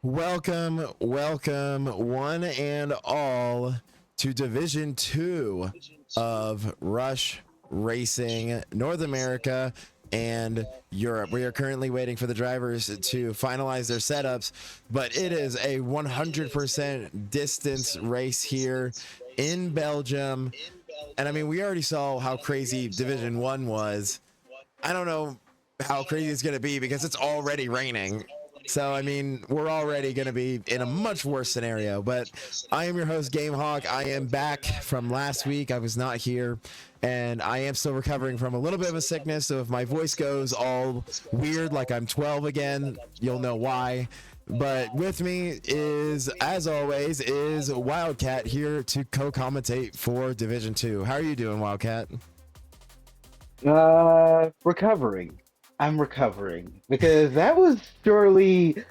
Welcome, one and all, to Division 2 of Rush Racing North America and Europe. We are currently waiting for the drivers to finalize their setups, but it is a 100% distance race here in Belgium. And I mean, we already saw how crazy Division 1 was. I don't know how crazy it's going to be because it's already raining. So, I mean, we're already going to be in a much worse scenario. But I am your host, GameHawk. I am back from last week. I was not here, and I am still recovering from a little bit of a sickness. So, if my voice goes all weird, like I'm 12 again, you'll know why. But with me is, as always, is Wildcat here to co-commentate for Division 2. How are you doing, Wildcat? Recovering. I'm recovering because that was surely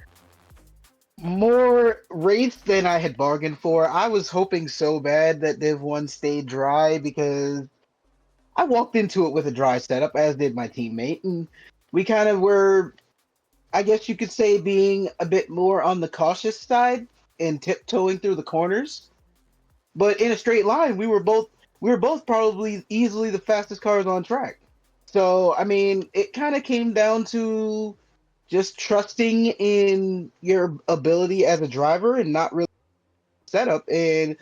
more race than I had bargained for. I was hoping so bad that Div 1 stayed dry because I walked into it with a dry setup, as did my teammate, and we kind of were, I guess you could say, being a bit more on the cautious side and tiptoeing through the corners. But in a straight line, we were both probably easily the fastest cars on track. So I mean, it kind of came down to just trusting in your ability as a driver and not really setup. And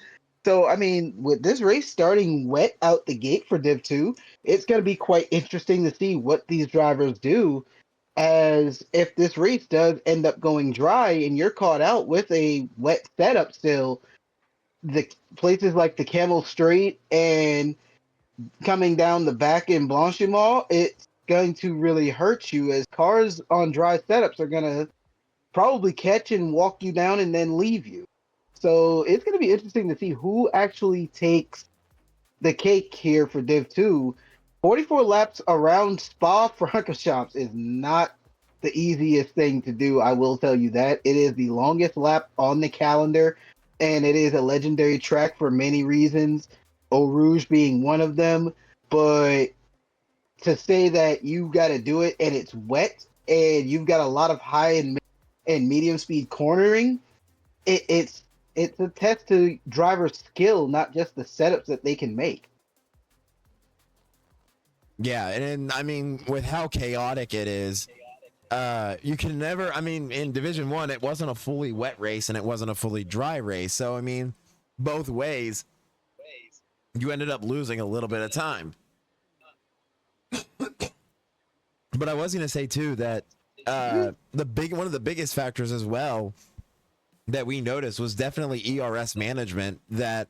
so I mean, with this race starting wet out the gate for Div 2, it's going to be quite interesting to see what these drivers do. As if this race does end up going dry and you're caught out with a wet setup still, the places like the Camel Straight and coming down the back in Blanchimont, it's going to really hurt you as cars on dry setups are going to probably catch and walk you down and then leave you. So it's going to be interesting to see who actually takes the cake here for Div 2. 44 laps around Spa Francorchamps is not the easiest thing to do, I will tell you that. It is the longest lap on the calendar, and it is a legendary track for many reasons, Eau Rouge being one of them. But to say that you got to do it and it's wet and you've got a lot of high and medium speed cornering, it's a test to driver skill, not just the setups that they can make. Yeah, and I mean, with how chaotic it is, you can never. I mean, in Division 1, it wasn't a fully wet race and it wasn't a fully dry race. So I mean, both ways, you ended up losing a little bit of time. But I was gonna say too that the big one of the biggest factors as well that we noticed was definitely ERS management. That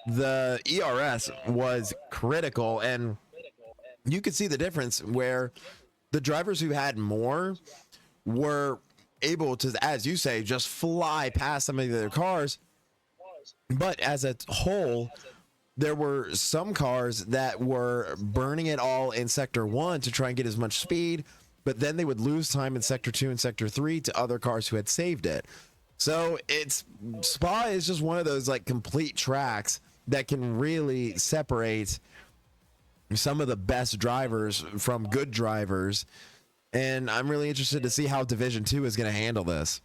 the ERS was critical, and you could see the difference where the drivers who had more were able to, as you say, just fly past some of their cars. But as a whole, there were some cars that were burning it all in sector 1 to try and get as much speed, but then they would lose time in sector 2 and sector 3 to other cars who had saved it. So it's Spa is just one of those like complete tracks that can really separate some of the best drivers from good drivers, and I'm really interested to see how Division 2 is going to handle this.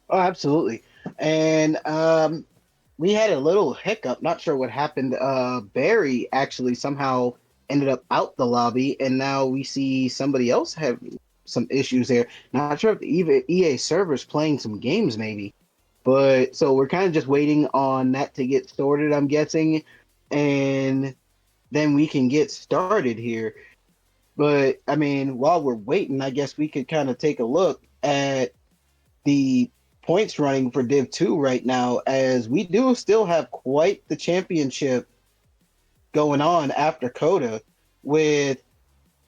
Oh, absolutely. And we had a little hiccup. Not sure what happened. Barry actually somehow ended up out the lobby, and now we see somebody else have some issues there. Not sure if even EA servers playing some games, maybe. But so we're kind of just waiting on that to get sorted, I'm guessing, and then we can get started here. But I mean, while we're waiting, I guess we could kind of take a look at the points running for Div 2 right now, as we do still have quite the championship going on after Coda. With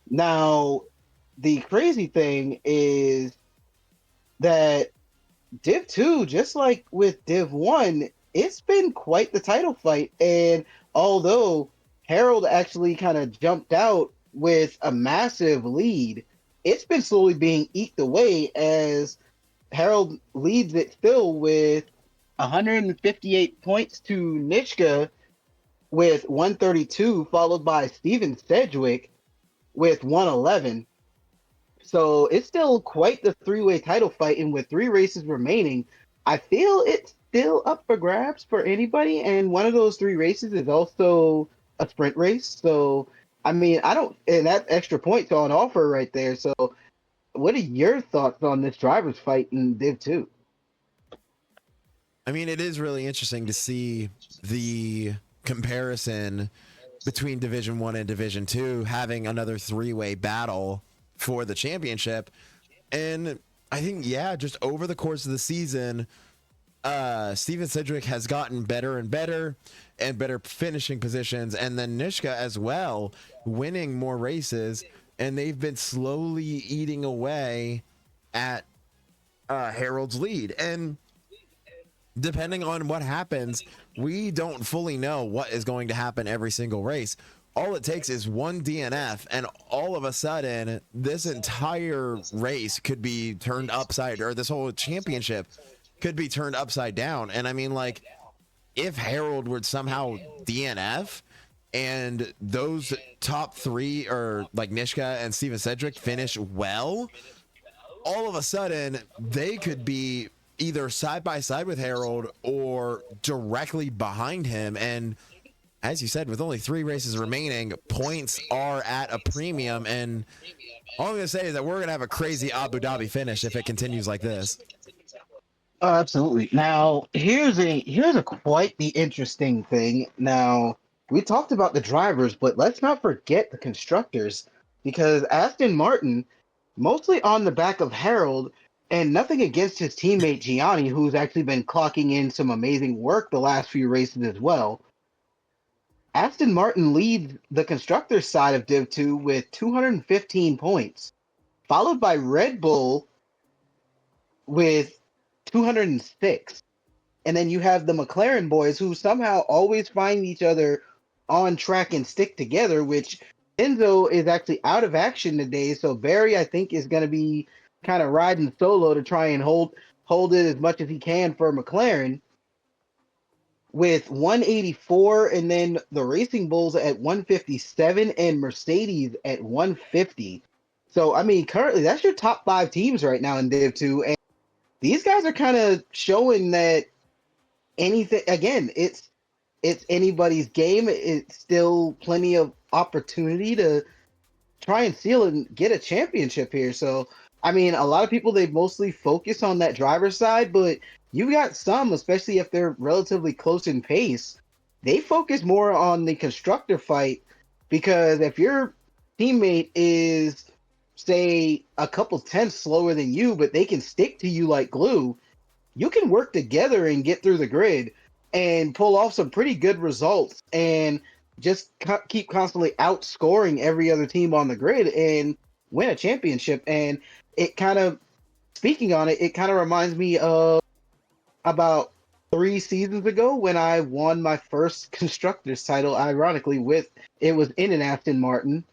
now, the crazy thing is that Div 2, just like with Div 1, it's been quite the title fight. And although Harold actually kind of jumped out with a massive lead, it's been slowly being eked away as Harold leads it still with 158 points to Nishka with 132, followed by Steven Sedgwick with 111. So it's still quite the three-way title fight, and with 3 races remaining, I feel it's still up for grabs for anybody. And one of those 3 races is also a sprint race. So I mean, I don't, and that extra points on offer right there. So what are your thoughts on this drivers fight in Div 2? I mean, it is really interesting to see the comparison between Division 1 and Division 2 having another three-way battle for the championship. And I think, yeah, just over the course of the season, Steven Sidgwick has gotten better and better and better finishing positions. And then Nishka as well, winning more races. And they've been slowly eating away at Harold's lead. And depending on what happens, we don't fully know what is going to happen every single race. All it takes is one DNF, and all of a sudden, this entire race could be turned upside, or this whole championship could be turned upside down. And I mean, like, if Harold would somehow DNF and those top three, or like Nishka and Steven Cedric, finish well, all of a sudden they could be either side by side with Harold or directly behind him. And as you said, with only 3 races remaining, points are at a premium. And all I'm going to say is that we're going to have a crazy Abu Dhabi finish if it continues like this. Oh, absolutely. Now, here's a quite the interesting thing. Now, we talked about the drivers, but let's not forget the constructors, because Aston Martin, mostly on the back of Harold, and nothing against his teammate Gianni, who's actually been clocking in some amazing work the last few races as well. Aston Martin leads the constructors side of Div 2 with 215 points, followed by Red Bull with 206. And then you have the McLaren boys, who somehow always find each other on track and stick together, which Enzo is actually out of action today. So Barry, I think, is going to be kind of riding solo to try and hold it as much as he can for McLaren with 184, and then the Racing Bulls at 157 and Mercedes at 150. So I mean, currently that's your top 5 teams right now in Div 2, and these guys are kind of showing that anything, again, it's anybody's game. It's still plenty of opportunity to try and seal and get a championship here. So I mean, a lot of people, they mostly focus on that driver's side, but you got some, especially if they're relatively close in pace, they focus more on the constructor fight, because if your teammate is, say, a couple tenths slower than you, but they can stick to you like glue, you can work together and get through the grid and pull off some pretty good results and just keep constantly outscoring every other team on the grid and win a championship. And it kind of, speaking on it, it kind of reminds me of about 3 seasons ago when I won my first constructors title, ironically, it was in an Aston Martin.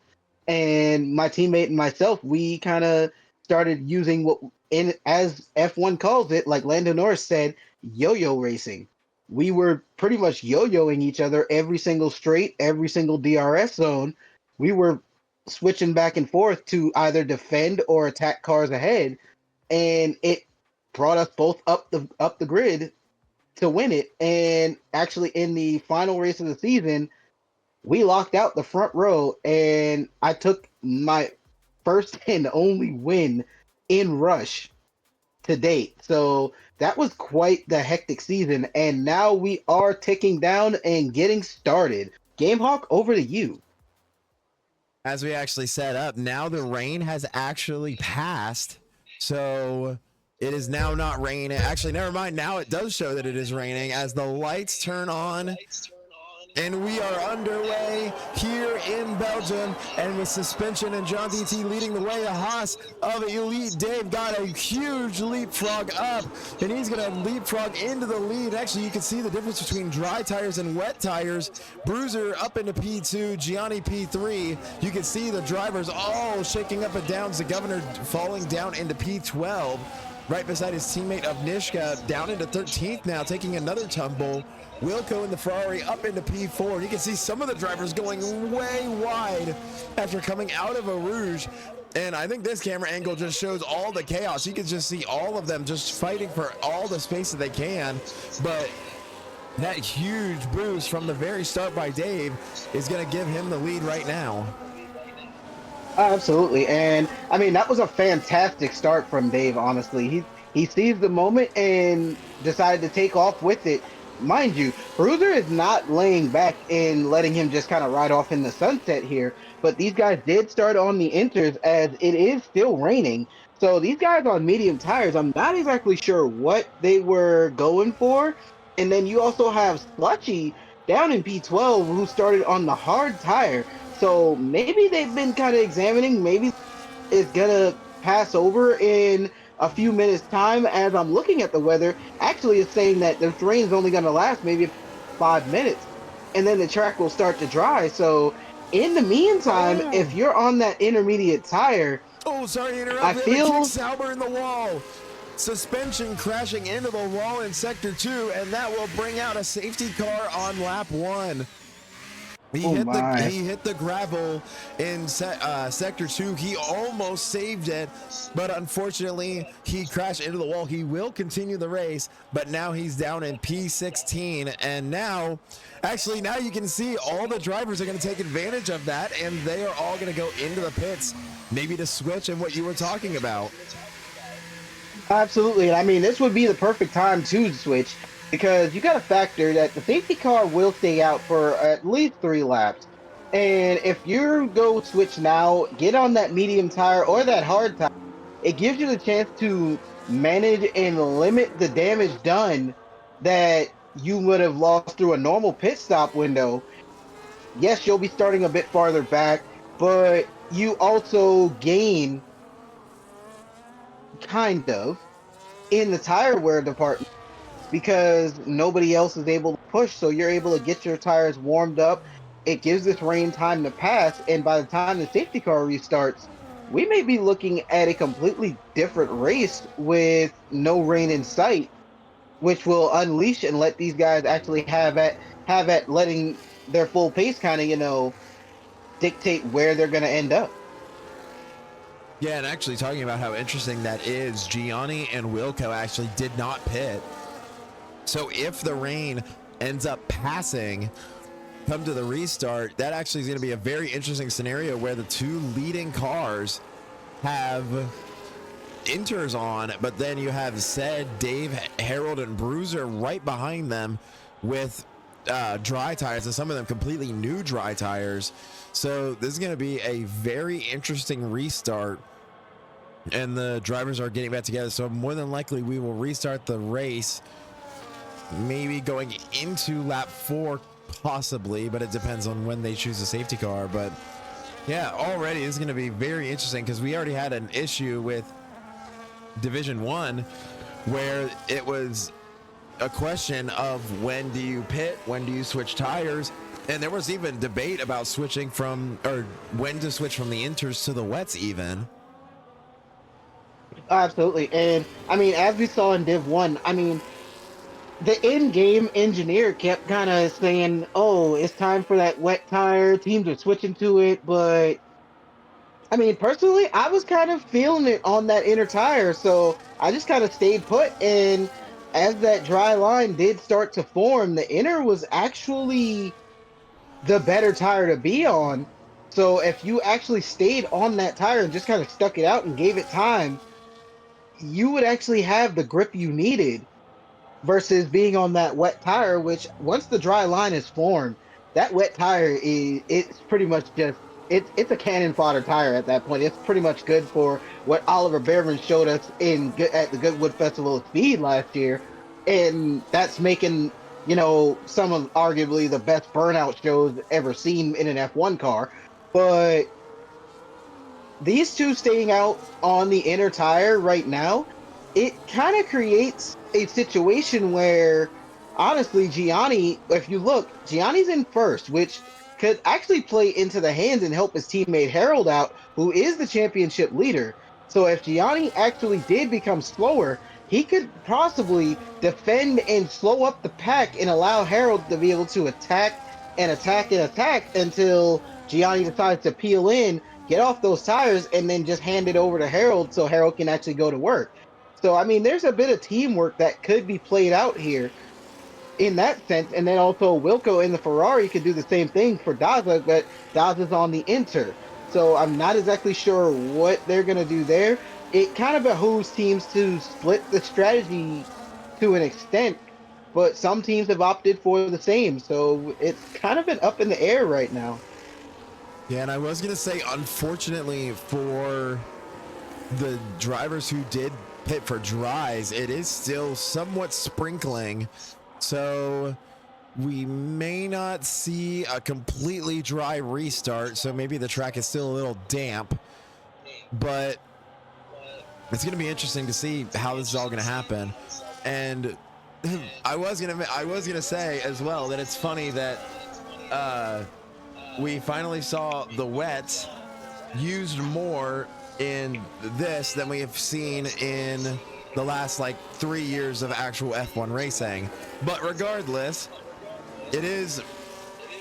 And my teammate and myself, we kind of started using what, in as F1 calls it, like Lando Norris said, yo-yo racing. We were pretty much yo-yoing each other every single straight, every single DRS zone. We were switching back and forth to either defend or attack cars ahead, and it brought us both up the grid to win it. And actually, in the final race of the season, we locked out the front row, and I took my first and only win in Rush to date. So that was quite the hectic season, and now we are ticking down and getting started. Gamehawk, over to you. As we actually set up, now the rain has actually passed. So it is now not raining. Actually, never mind. Now it does show that it is raining as the lights turn on. And we are underway here in Belgium, and with suspension and John DT leading the way, a Haas of Elite Dave got a huge leapfrog up, and he's going to leapfrog into the lead. Actually, you can see the difference between dry tires and wet tires. Bruiser up into P2, Gianni P3. You can see the drivers all shaking up and down. The Governor falling down into P12, right beside his teammate of Nishka, down into 13th now, taking another tumble. Wilco in the Ferrari up into P4. You can see some of the drivers going way wide after coming out of a Rouge. And I think this camera angle just shows all the chaos. You can just see all of them just fighting for all the space that they can. But that huge boost from the very start by Dave is going to give him the lead right now. Absolutely. And I mean, that was a fantastic start from Dave, honestly. He seized the moment and decided to take off with it. Mind you, Bruiser is not laying back and letting him just kind of ride off in the sunset here. But these guys did start on the inters as it is still raining. So these guys on medium tires, I'm not exactly sure what they were going for. And then you also have Slushy down in P12 who started on the hard tire. So maybe they've been kind of examining, maybe it's gonna pass over in a few minutes time. As I'm looking at the weather, actually it's saying that this rain's only gonna last maybe 5 minutes and then the track will start to dry. So in the meantime, if you're on that intermediate tire, Oh, sorry to interrupt. I We have a kick feel Sauber in the wall. Suspension crashing into the wall in sector 2, and that will bring out a safety car on lap 1. He hit the gravel in sector 2. He almost saved it, but unfortunately he crashed into the wall. He will continue the race, but now he's down in P16. And now you can see all the drivers are going to take advantage of that, and they are all going to go into the pits, maybe to switch and what you were talking about. absolutely. I mean, this would be the perfect time to switch because you got to factor that the safety car will stay out for at least 3 laps. And if you go switch now, get on that medium tire or that hard tire, it gives you the chance to manage and limit the damage done that you would have lost through a normal pit stop window. Yes, you'll be starting a bit farther back, but you also gain kind of in the tire wear department because nobody else is able to push. So you're able to get your tires warmed up. It gives this rain time to pass. And by the time the safety car restarts, we may be looking at a completely different race with no rain in sight, which will unleash and let these guys actually have at letting their full pace kind of, dictate where they're going to end up. Yeah, and actually talking about how interesting that is, Gianni and Wilco actually did not pit. So if the rain ends up passing, come to the restart, that actually is going to be a very interesting scenario where the two leading cars have inters on, but then you have said Dave, Harold, and Bruiser right behind them with dry tires, and some of them completely new dry tires. So this is going to be a very interesting restart, and the drivers are getting back together. So more than likely we will restart the race maybe going into lap 4 possibly, but it depends on when they choose a safety car. But yeah, already this is going to be very interesting because we already had an issue with Division 1 where it was a question of when do you pit, when do you switch tires, and there was even debate about switching from, or when to switch from the inters to the wets even. Absolutely. And I mean, as we saw in Div 1, I mean, the in-game engineer kept kind of saying, "Oh, it's time for that wet tire. Teams are switching to it." But I mean, personally, I was kind of feeling it on that inner tire, so I just kind of stayed put. And as that dry line did start to form, the inner was actually the better tire to be on. So if you actually stayed on that tire and just kind of stuck it out and gave it time, you would actually have the grip you needed versus being on that wet tire, which once the dry line is formed, that wet tire is it's pretty much just it's a cannon fodder tire at that point. It's pretty much good for what Oliver Behrman showed us at the Goodwood Festival of Speed last year, and that's making some of arguably the best burnout shows ever seen in an F1 car. But these two staying out on the inner tire right now, it kind of creates a situation where, honestly, Gianni, if you look, Gianni's in first, which could actually play into the hands and help his teammate Harold out, who is the championship leader. So if Gianni actually did become slower, he could possibly defend and slow up the pack and allow Harold to be able to attack and attack and attack until Gianni decides to peel in, get off those tires and then just hand it over to Harold so Harold can actually go to work. So I mean, there's a bit of teamwork that could be played out here in that sense. And then also Wilco in the Ferrari could do the same thing for Daza, but Daza's on the Inter. So I'm not exactly sure what they're gonna do there. It kind of behooves teams to split the strategy to an extent, but some teams have opted for the same. So it's kind of an up in the air right now. Yeah, and I was gonna say, unfortunately for the drivers who did pit for dries, it is still somewhat sprinkling, so we may not see a completely dry restart. So maybe the track is still a little damp, but it's gonna be interesting to see how this is all gonna happen. And I was gonna say as well that it's funny that we finally saw the wet used more in this than we have seen in the last like 3 years of actual F1 racing. But regardless, it is,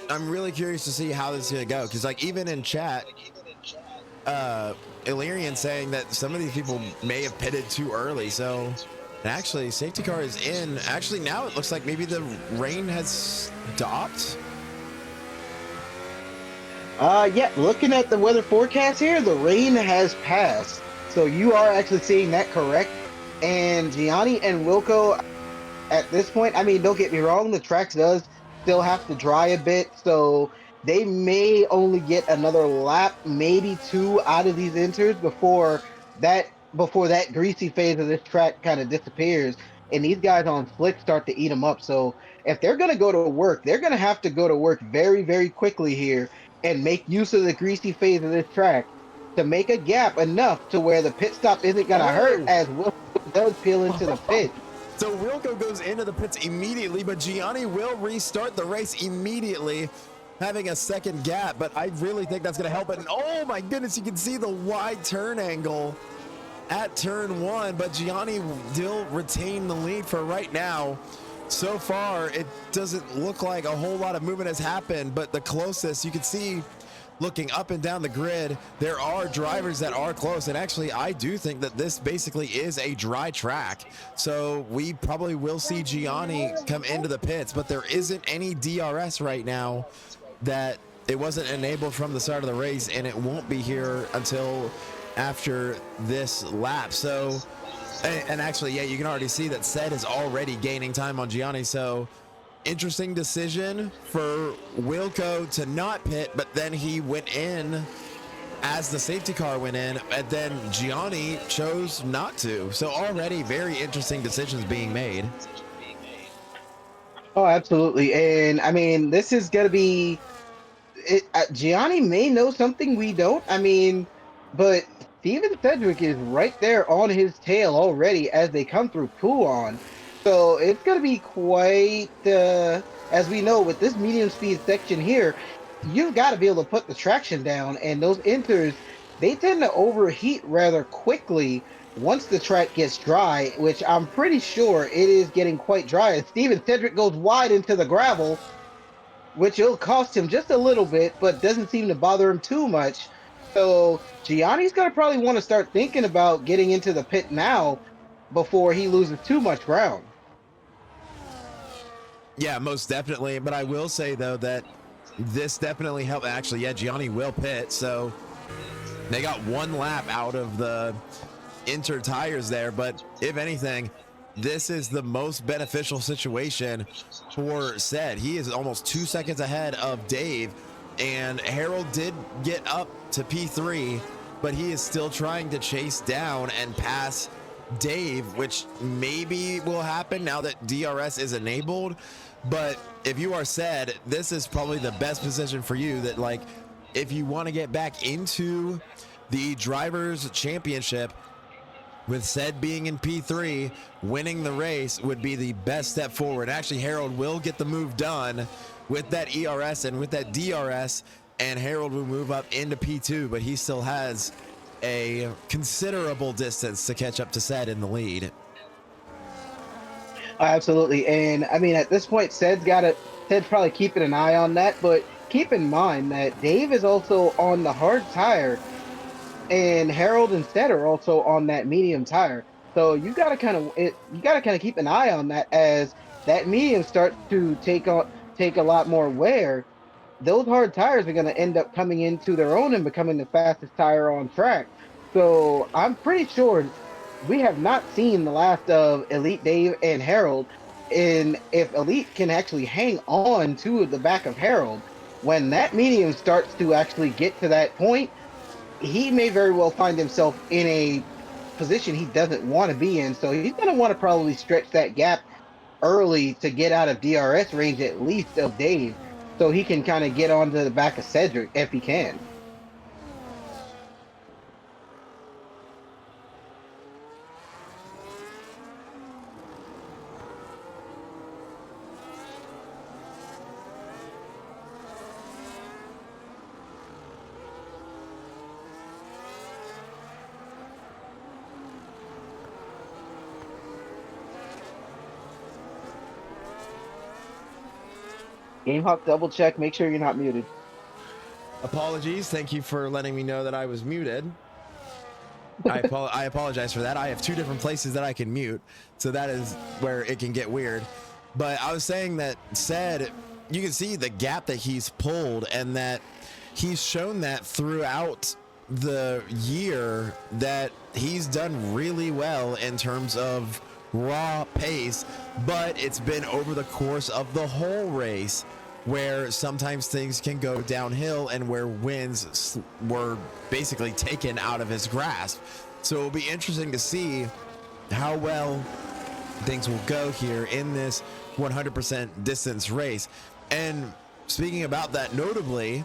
I'm really curious to see how this is gonna go, because like even in chat, Illyrian saying that some of these people may have pitted too early. So actually safety car is in. Actually now it looks like maybe the rain has stopped. Yeah, looking at the weather forecast here, the rain has passed. So you are actually seeing that correct. And Gianni and Wilco at this point, I mean, don't get me wrong, the track does still have to dry a bit. So they may only get another lap, maybe two out of these inters before that greasy phase of this track kind of disappears and these guys on slick start to eat them up. So if they're going to go to work, they're going to have to go to work very, very quickly here and make use of the greasy phase of this track to make a gap enough to where the pit stop isn't going to hurt Oh. as Will does peel into the pit. So Wilco goes into the pits immediately, but Gianni will restart the race immediately, having a second gap. But I really think that's going to help it. And oh my goodness, you can see the wide turn angle at turn one, but Gianni will retain the lead for right now. So far, it doesn't look like a whole lot of movement has happened, but the closest you can see, looking up and down the grid, there are drivers that are close. And actually, I do think that this basically is a dry track. So we probably will see Gianni come into the pits, but there isn't any DRS right now. That it wasn't enabled from the start of the race, and it won't be here until after this lap. So, and actually, yeah, you can already see that Sed is already gaining time on Gianni. So interesting decision for Wilco to not pit, but then he went in as the safety car went in, and then Gianni chose not to. So already very interesting decisions being made. Oh, absolutely. And I mean, this is going to be Gianni may know something we don't. I mean, but Steven Cedric is right there on his tail already as they come through Puon. So it's going to be quite, as we know, with this medium speed section here, you've got to be able to put the traction down. And those inters, they tend to overheat rather quickly once the track gets dry, which I'm pretty sure it is getting quite dry. And Steven Cedric goes wide into the gravel, which will cost him just a little bit, but doesn't seem to bother him too much. So Gianni's going to probably want to start thinking about getting into the pit now before he loses too much ground. Yeah, most definitely. But I will say, though, that this definitely helped. Actually, yeah, Gianni will pit. So they got one lap out of the Inter tires there. But if anything, this is the most beneficial situation for Sed. He is almost 2 seconds ahead of Dave, and Harold did get up to P3, but he is still trying to chase down and pass Dave, which maybe will happen now that DRS is enabled. But if you are Sed, this is probably the best position for you, that like if you want to get back into the drivers championship, with Sed being in P3, winning the race would be the best step forward. Actually, Harold will get the move done with that ERS and with that DRS, and Harold will move up into P2, but he still has a considerable distance to catch up to Sed in the lead. Absolutely. And I mean, at this point, Sed's probably keeping an eye on that, but keep in mind that Dave is also on the hard tire. and Harold and Stead are also on that medium tire. So you gotta kind of keep an eye on that as that medium starts to take a lot more wear. Those hard tires are going to end up coming into their own and becoming the fastest tire on track. So I'm pretty sure we have not seen the last of Elite Dave and Harold. And if Elite can actually hang on to the back of Harold, when that medium starts to actually get to that point, he may very well find himself in a position he doesn't want to be in. So he's going to want to probably stretch that gap early to get out of DRS range at least of Dave, so he can kind of get onto the back of Cedric if he can. GameHawk, double check, make sure you're not muted. Apologies. Thank you for letting me know that I was muted. I apologize for that. I have two different places that I can mute, so that is where it can get weird. But I was saying that you can see the gap that he's pulled, and that he's shown that throughout the year that he's done really well in terms of raw pace, but it's been over the course of the whole race where sometimes things can go downhill and where wins were basically taken out of his grasp. So it'll be interesting to see how well things will go here in this 100% distance race. And speaking about that, notably,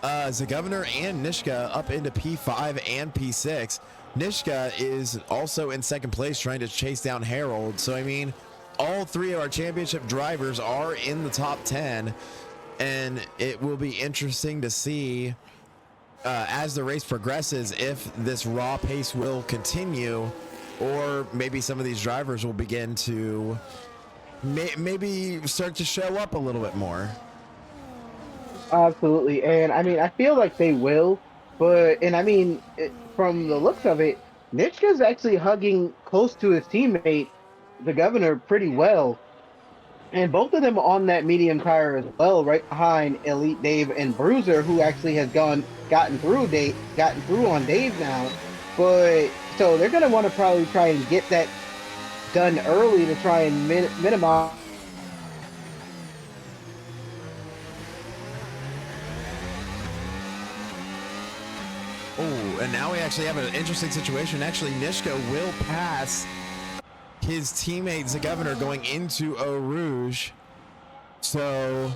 Zagovner and Nishka up into P5 and P6. Nishka is also in second place trying to chase down Harold. So, I mean, all three of our championship drivers are in the top 10, and it will be interesting to see as the race progresses if this raw pace will continue, or maybe some of these drivers will begin to maybe start to show up a little bit more. Absolutely. And I mean, I feel like they will, and I mean, from the looks of it, Nitschke's actually hugging close to his teammate, the governor, pretty well. And both of them on that medium tire as well, right behind Elite Dave and Bruiser, who actually has gotten through on Dave now. But so they're gonna want to probably try and get that done early to try and minimize. Oh, and now we actually have an interesting situation. Actually, Nishka will pass his teammate Zagovner going into Eau Rouge. So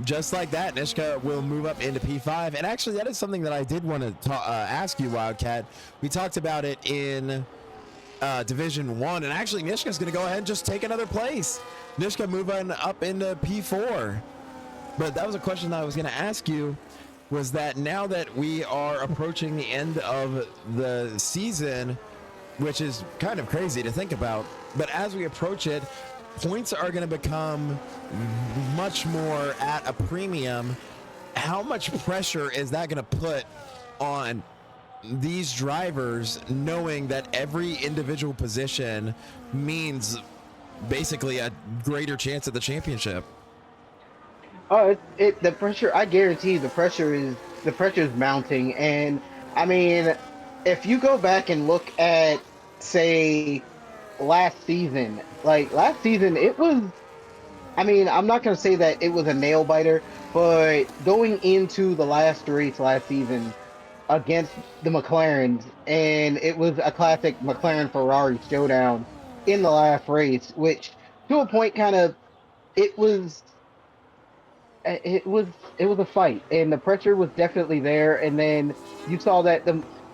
just like that, Nishka will move up into P5. And actually, that is something that I did want to ask you, Wildcat. We talked about it in Division 1, and actually Nishka's going to go ahead and just take another place. Nishka moving up into P4. But that was a question that I was going to ask you, was that now that we are approaching the end of the season, which is kind of crazy to think about, but as we approach it, points are going to become much more at a premium. How much pressure is that going to put on these drivers, knowing that every individual position means basically a greater chance at the championship? Oh, the pressure. I guarantee the pressure is mounting, and I mean, if you go back and look at, say, last season, it was. I mean, I'm not gonna say that it was a nail biter, but going into the last race last season against the McLarens, and it was a classic McLaren Ferrari showdown in the last race, which to a point kind of it was it was it was a fight, and the pressure was definitely there. And then you saw that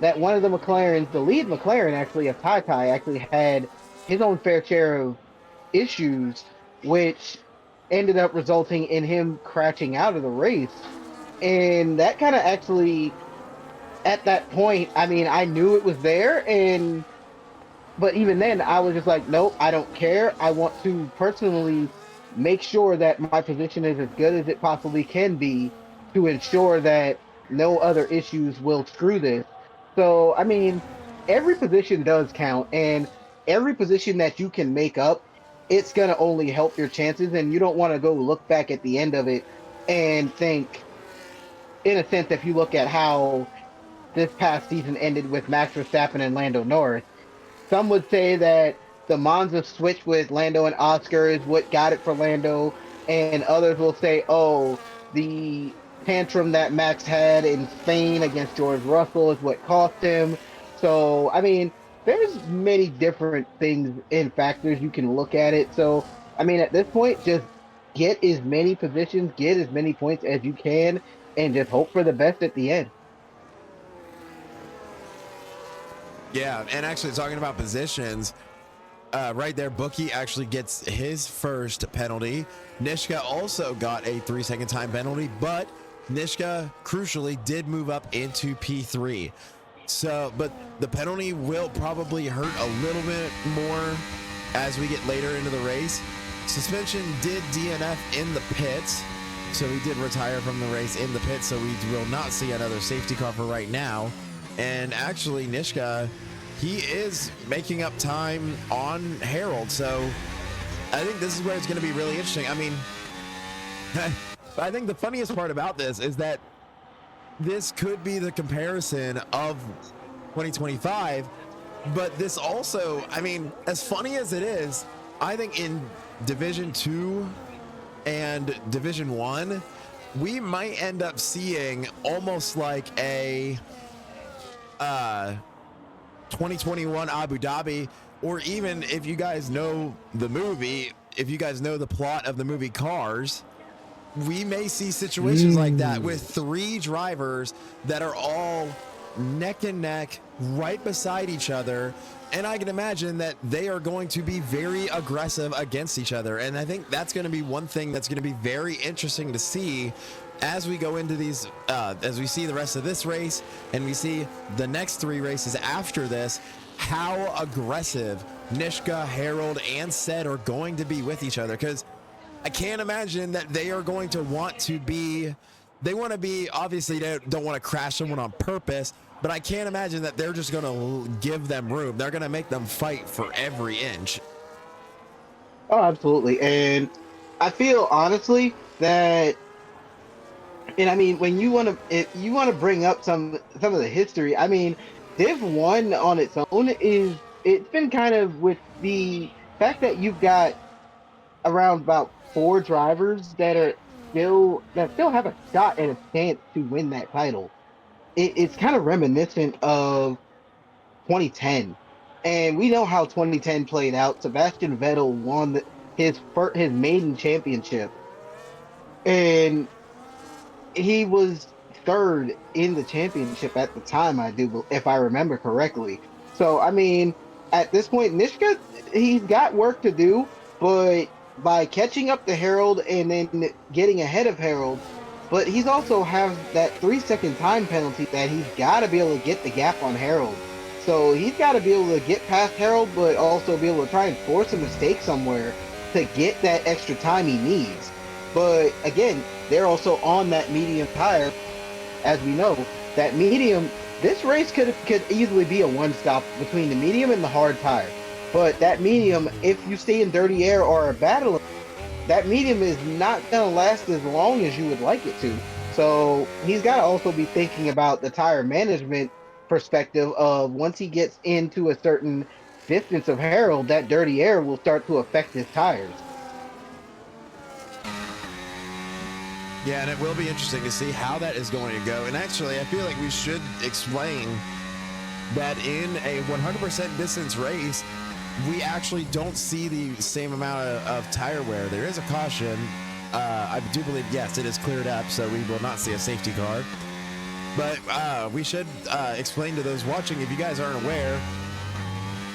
that one of the McLarens, the lead McLaren actually of Tai Tai, actually had his own fair share of issues, which ended up resulting in him crashing out of the race. And that kind of actually, at that point, I mean, I knew it was there, and but even then, I was just like, nope, I don't care. I want to personally make sure that my position is as good as it possibly can be to ensure that no other issues will screw this. So, I mean, every position does count, and every position that you can make up, it's going to only help your chances. And you don't want to go look back at the end of it and think, in a sense, if you look at how this past season ended with Max Verstappen and Lando Norris, some would say that the Monza switch with Lando and Oscar is what got it for Lando, and others will say, oh, the tantrum that Max had in Spain against George Russell is what cost him. So, I mean, there's many different things and factors you can look at it. So, I mean, at this point, just get as many positions, get as many points as you can, and just hope for the best at the end. Yeah, and actually talking about positions, right there, Bookie actually gets his first penalty. Nishka also got a 3-second time penalty, but Nishka crucially did move up into P3. So, but the penalty will probably hurt a little bit more as we get later into the race. Suspension did DNF in the pits, so he did retire from the race in the pits, so we will not see another safety car for right now. And actually, Nishka, he is making up time on Harold, so I think this is where it's going to be really interesting. I mean, I think the funniest part about this is that this could be the comparison of 2025, but this also, I mean, as funny as it is, I think in Division 2 and Division 1, we might end up seeing almost like a 2021 Abu Dhabi, or even if you guys know the movie, if you guys know the plot of the movie Cars, we may see situations like that with 3 drivers that are all neck and neck right beside each other. And I can imagine that they are going to be very aggressive against each other. And I think that's going to be one thing that's going to be very interesting to see as we go into these, as we see the rest of this race and we see the next 3 races after this, how aggressive Nishka, Harold, and Sed are going to be with each other. Because I can't imagine that they are going to want to be, they want to be, obviously they don't want to crash someone on purpose, but I can't imagine that they're just going to give them room. They're going to make them fight for every inch. Oh, absolutely. And I feel honestly that, and I mean, when you want to, if you want to bring up some of the history, I mean, Div One on its own is, it's been kind of with the fact that you've got around about 4 drivers that still have a shot and a chance to win that title. It's kind of reminiscent of 2010, and we know how 2010 played out. Sebastian Vettel won his maiden championship, and he was third in the championship at the time, I do, if I remember correctly. So, I mean, at this point, Nishka, he's got work to do, but by catching up to Harold and then getting ahead of Harold, but he's also have that 3-second time penalty that he's got to be able to get the gap on Harold. So he's got to be able to get past Harold, but also be able to try and force a mistake somewhere to get that extra time he needs. But again, they're also on that medium tire, as we know. That medium, this race could easily be a one-stop between the medium and the hard tire. But that medium, if you stay in dirty air or are battling, that medium is not going to last as long as you would like it to. So he's got to also be thinking about the tire management perspective of once he gets into a certain distance of Harold, that dirty air will start to affect his tires. Yeah, and it will be interesting to see how that is going to go. And actually, I feel like we should explain that in a 100% distance race, we actually don't see the same amount of tire wear. There is a caution. I do believe, yes, it is cleared up, so we will not see a safety car. But we should explain to those watching, if you guys aren't aware,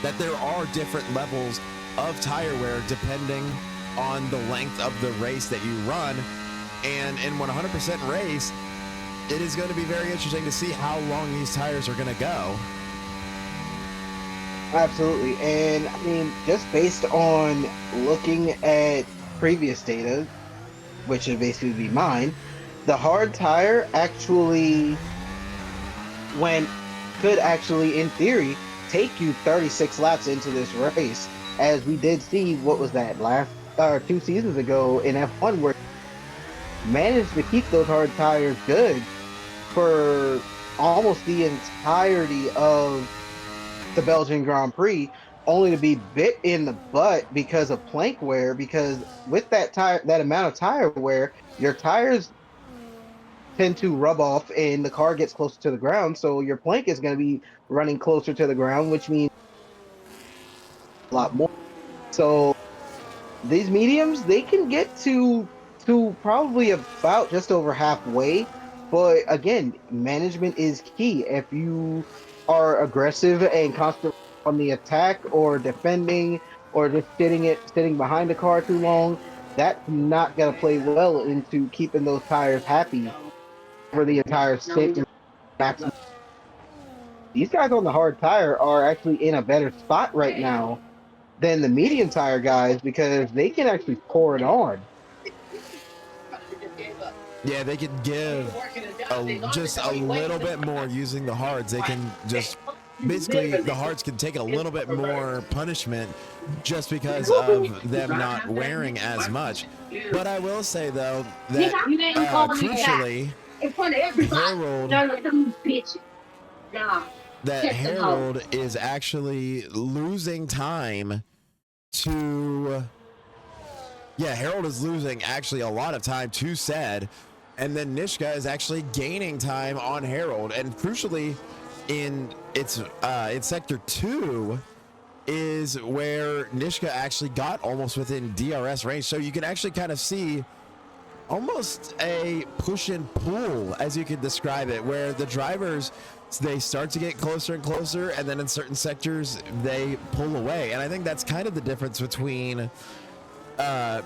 that there are different levels of tire wear depending on the length of the race that you run. And in 100% race, it is going to be very interesting to see how long these tires are going to go. Absolutely. And I mean, just based on looking at previous data, which would basically be mine, the hard tire actually when could actually, in theory, take you 36 laps into this race, as we did see what was that last 2 seasons ago in F1 where managed to keep those hard tires good for almost the entirety of the Belgian Grand Prix, only to be bit in the butt because of plank wear. Because with that amount of tire wear, your tires tend to rub off and the car gets closer to the ground. So your plank is going to be running closer to the ground, which means a lot more. So these mediums, they can get to probably about just over halfway. But again, management is key. If you are aggressive and constantly on the attack or defending or just sitting behind the car too long, that's not going to play well into keeping those tires happy for the entire stint. These guys on the hard tire are actually in a better spot right now than the medium tire guys because they can actually pour it on. Yeah, they could give just a little bit more using the hards. They can just basically the hards can take a little bit more punishment just because of them not wearing as much. But I will say though that crucially, Harold Harold is actually losing time to Harold is losing actually a lot of time to Said, and then Nishka is actually gaining time on Harold. And crucially, in sector 2 is where Nishka actually got almost within DRS range. So you can actually kind of see almost a push and pull, as you could describe it, where the drivers, they start to get closer and closer, and then in certain sectors they pull away. And I think that's kind of the difference between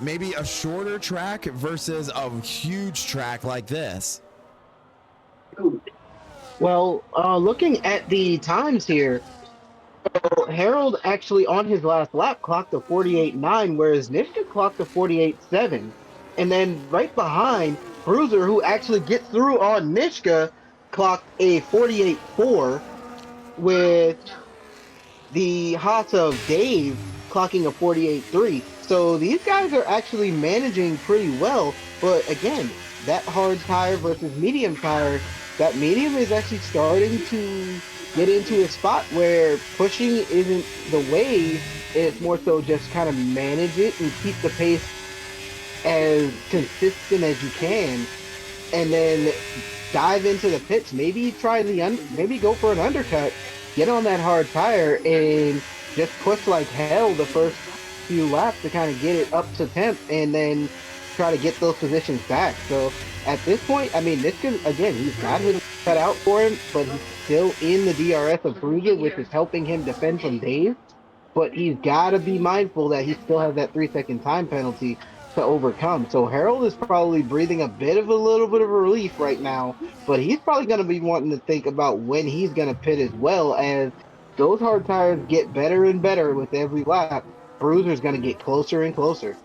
maybe a shorter track versus a huge track like this. Well, looking at the times here, so Harold actually on his last lap clocked a 48.9, whereas Nishka clocked a 48.7. And then right behind, Bruiser, who actually gets through on Nishka, clocked a 48.4, with the Haas of Dave clocking a 48.3. So these guys are actually managing pretty well. But again, that hard tire versus medium tire, that medium is actually starting to get into a spot where pushing isn't the way. It's more so just kind of manage it and keep the pace as consistent as you can, and then dive into the pits. Maybe maybe go for an undercut, get on that hard tire, and just push like hell the first few laps to kind of get it up to temp, and then try to get those positions back. So at this point, I mean, this can again, he's got his cut out for him, but he's still in the DRS of Bruiser, which is helping him defend from Dave. But he's got to be mindful that he still has that 3 second time penalty to overcome. So Harold is probably breathing a little bit of relief right now, but he's probably going to be wanting to think about when he's going to pit as well, as those hard tires get better and better with every lap. Bruiser's going to get closer and closer.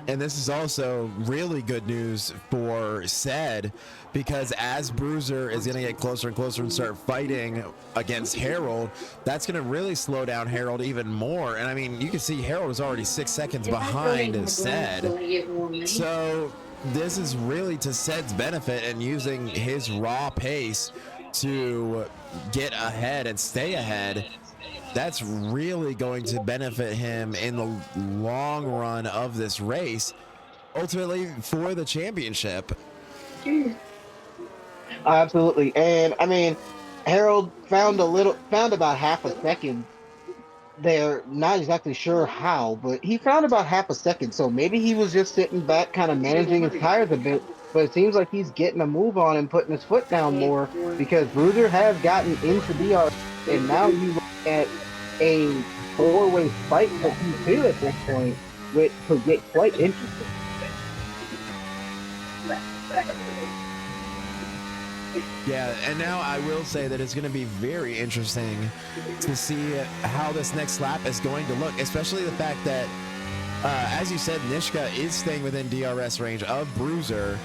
And this is also really good news for Said, because as Bruiser is going to get closer and closer and start fighting against Harold, that's going to really slow down Harold even more. And I mean, you can see Harold is already 6 seconds behind Said. So this is really to Said's benefit, and using his raw pace to get ahead and stay ahead. That's really going to benefit him in the long run of this race, ultimately for the championship. Absolutely. And I mean, Harold found about half a second there. Not exactly sure how, but he found about half a second. So maybe he was just sitting back, kind of managing his tires a bit. But it seems like he's getting a move on and putting his foot down more, because Bruiser has gotten into DR, and now you look at a four-way fight for P2 at this point, which could get quite interesting. Yeah, and now I will say that it's going to be very interesting to see how this next lap is going to look, especially the fact that, as you said, Nishka is staying within DRS range of Bruiser.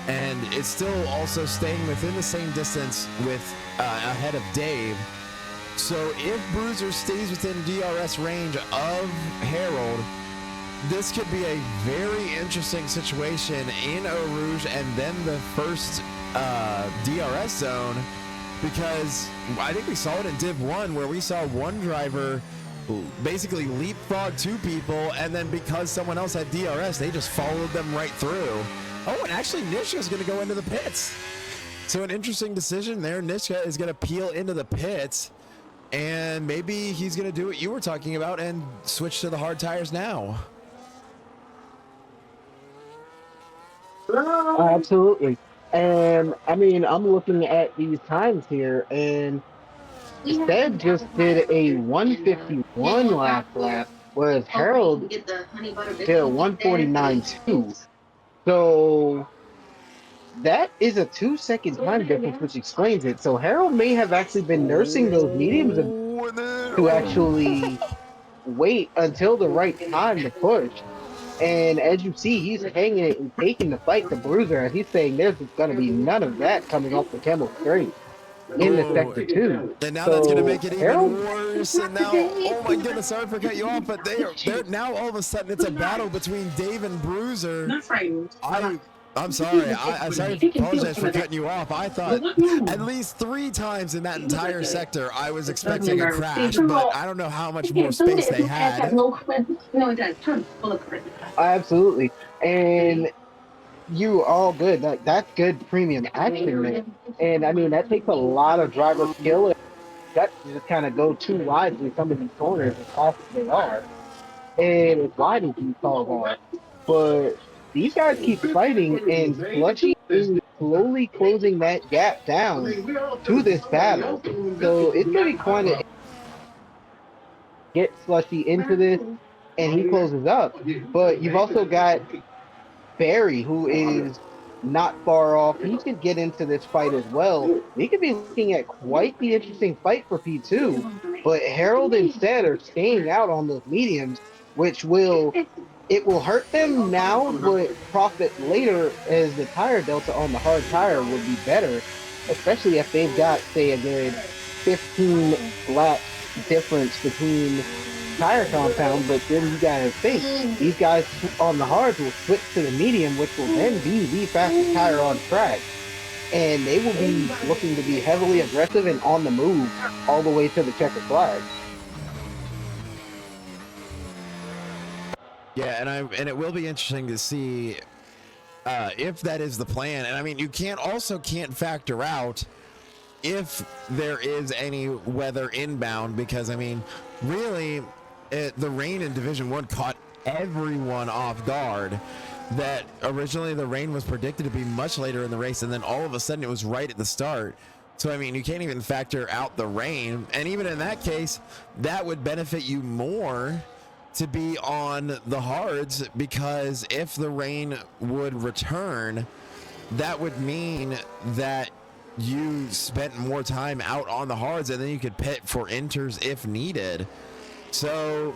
and it's still also staying within the same distance with ahead of Dave. So if Bruiser stays within DRS range of Harold, this could be a very interesting situation in Eau Rouge and then the first DRS zone, because I think we saw it in Div 1 where we saw one driver basically leapfrog two people, and then because someone else had DRS, they just followed them right through. Oh, and actually Nishka's going to go into the pits. So an interesting decision there. Nishka is going to peel into the pits, and maybe he's going to do what you were talking about and switch to the hard tires now. Absolutely. And I mean, I'm looking at these times here, and Stead just did a 151 lap, whereas Harold did a 149.2. So that is a 2 second time difference, which explains it. So Harold may have actually been nursing those mediums to actually wait until the right time to push. And as you see, he's hanging it and taking the fight to Bruiser, as he's saying there's going to be none of that coming off the Camel Straight in the sector two. And now that's going to So make it even Harold, worse. And now, oh my goodness, sorry for cutting you off, but they're now all of a sudden it's a battle between Dave and Bruiser. I'm sorry. I apologize for cutting you off. I thought at least 3 times in that entire sector I was expecting a crash, but I don't know how much more space they had. absolutely. And you all good. That's good premium action there. And I mean, that takes a lot of driver skill. That just kind of go too wide in some of these corners as fast as they are. And it's wide as these cars are. But these guys keep fighting, and Slushy is slowly closing that gap down to this battle. So it's going to be quite a get Slushy into this, and he closes up. But you've also got Barry, who is not far off. He could get into this fight as well. We could be looking at quite the interesting fight for P2. But Harold instead are staying out on those mediums, which will hurt them now, but profit later, as the tire delta on the hard tire would be better, especially if they've got, say, a good 15 lap difference between tire compound. But then you gotta think, these guys on the hards will switch to the medium, which will then be the fastest tire on track. And they will be looking to be heavily aggressive and on the move all the way to the checkered flag. Yeah, and it will be interesting to see if that is the plan. And I mean, you can't factor out if there is any weather inbound, because I mean, really, the rain in Division 1 caught everyone off guard. That originally the rain was predicted to be much later in the race, and then all of a sudden it was right at the start. So I mean, you can't even factor out the rain, and even in that case, that would benefit you more to be on the hards, because if the rain would return, that would mean that you spent more time out on the hards, and then you could pit for inters if needed. So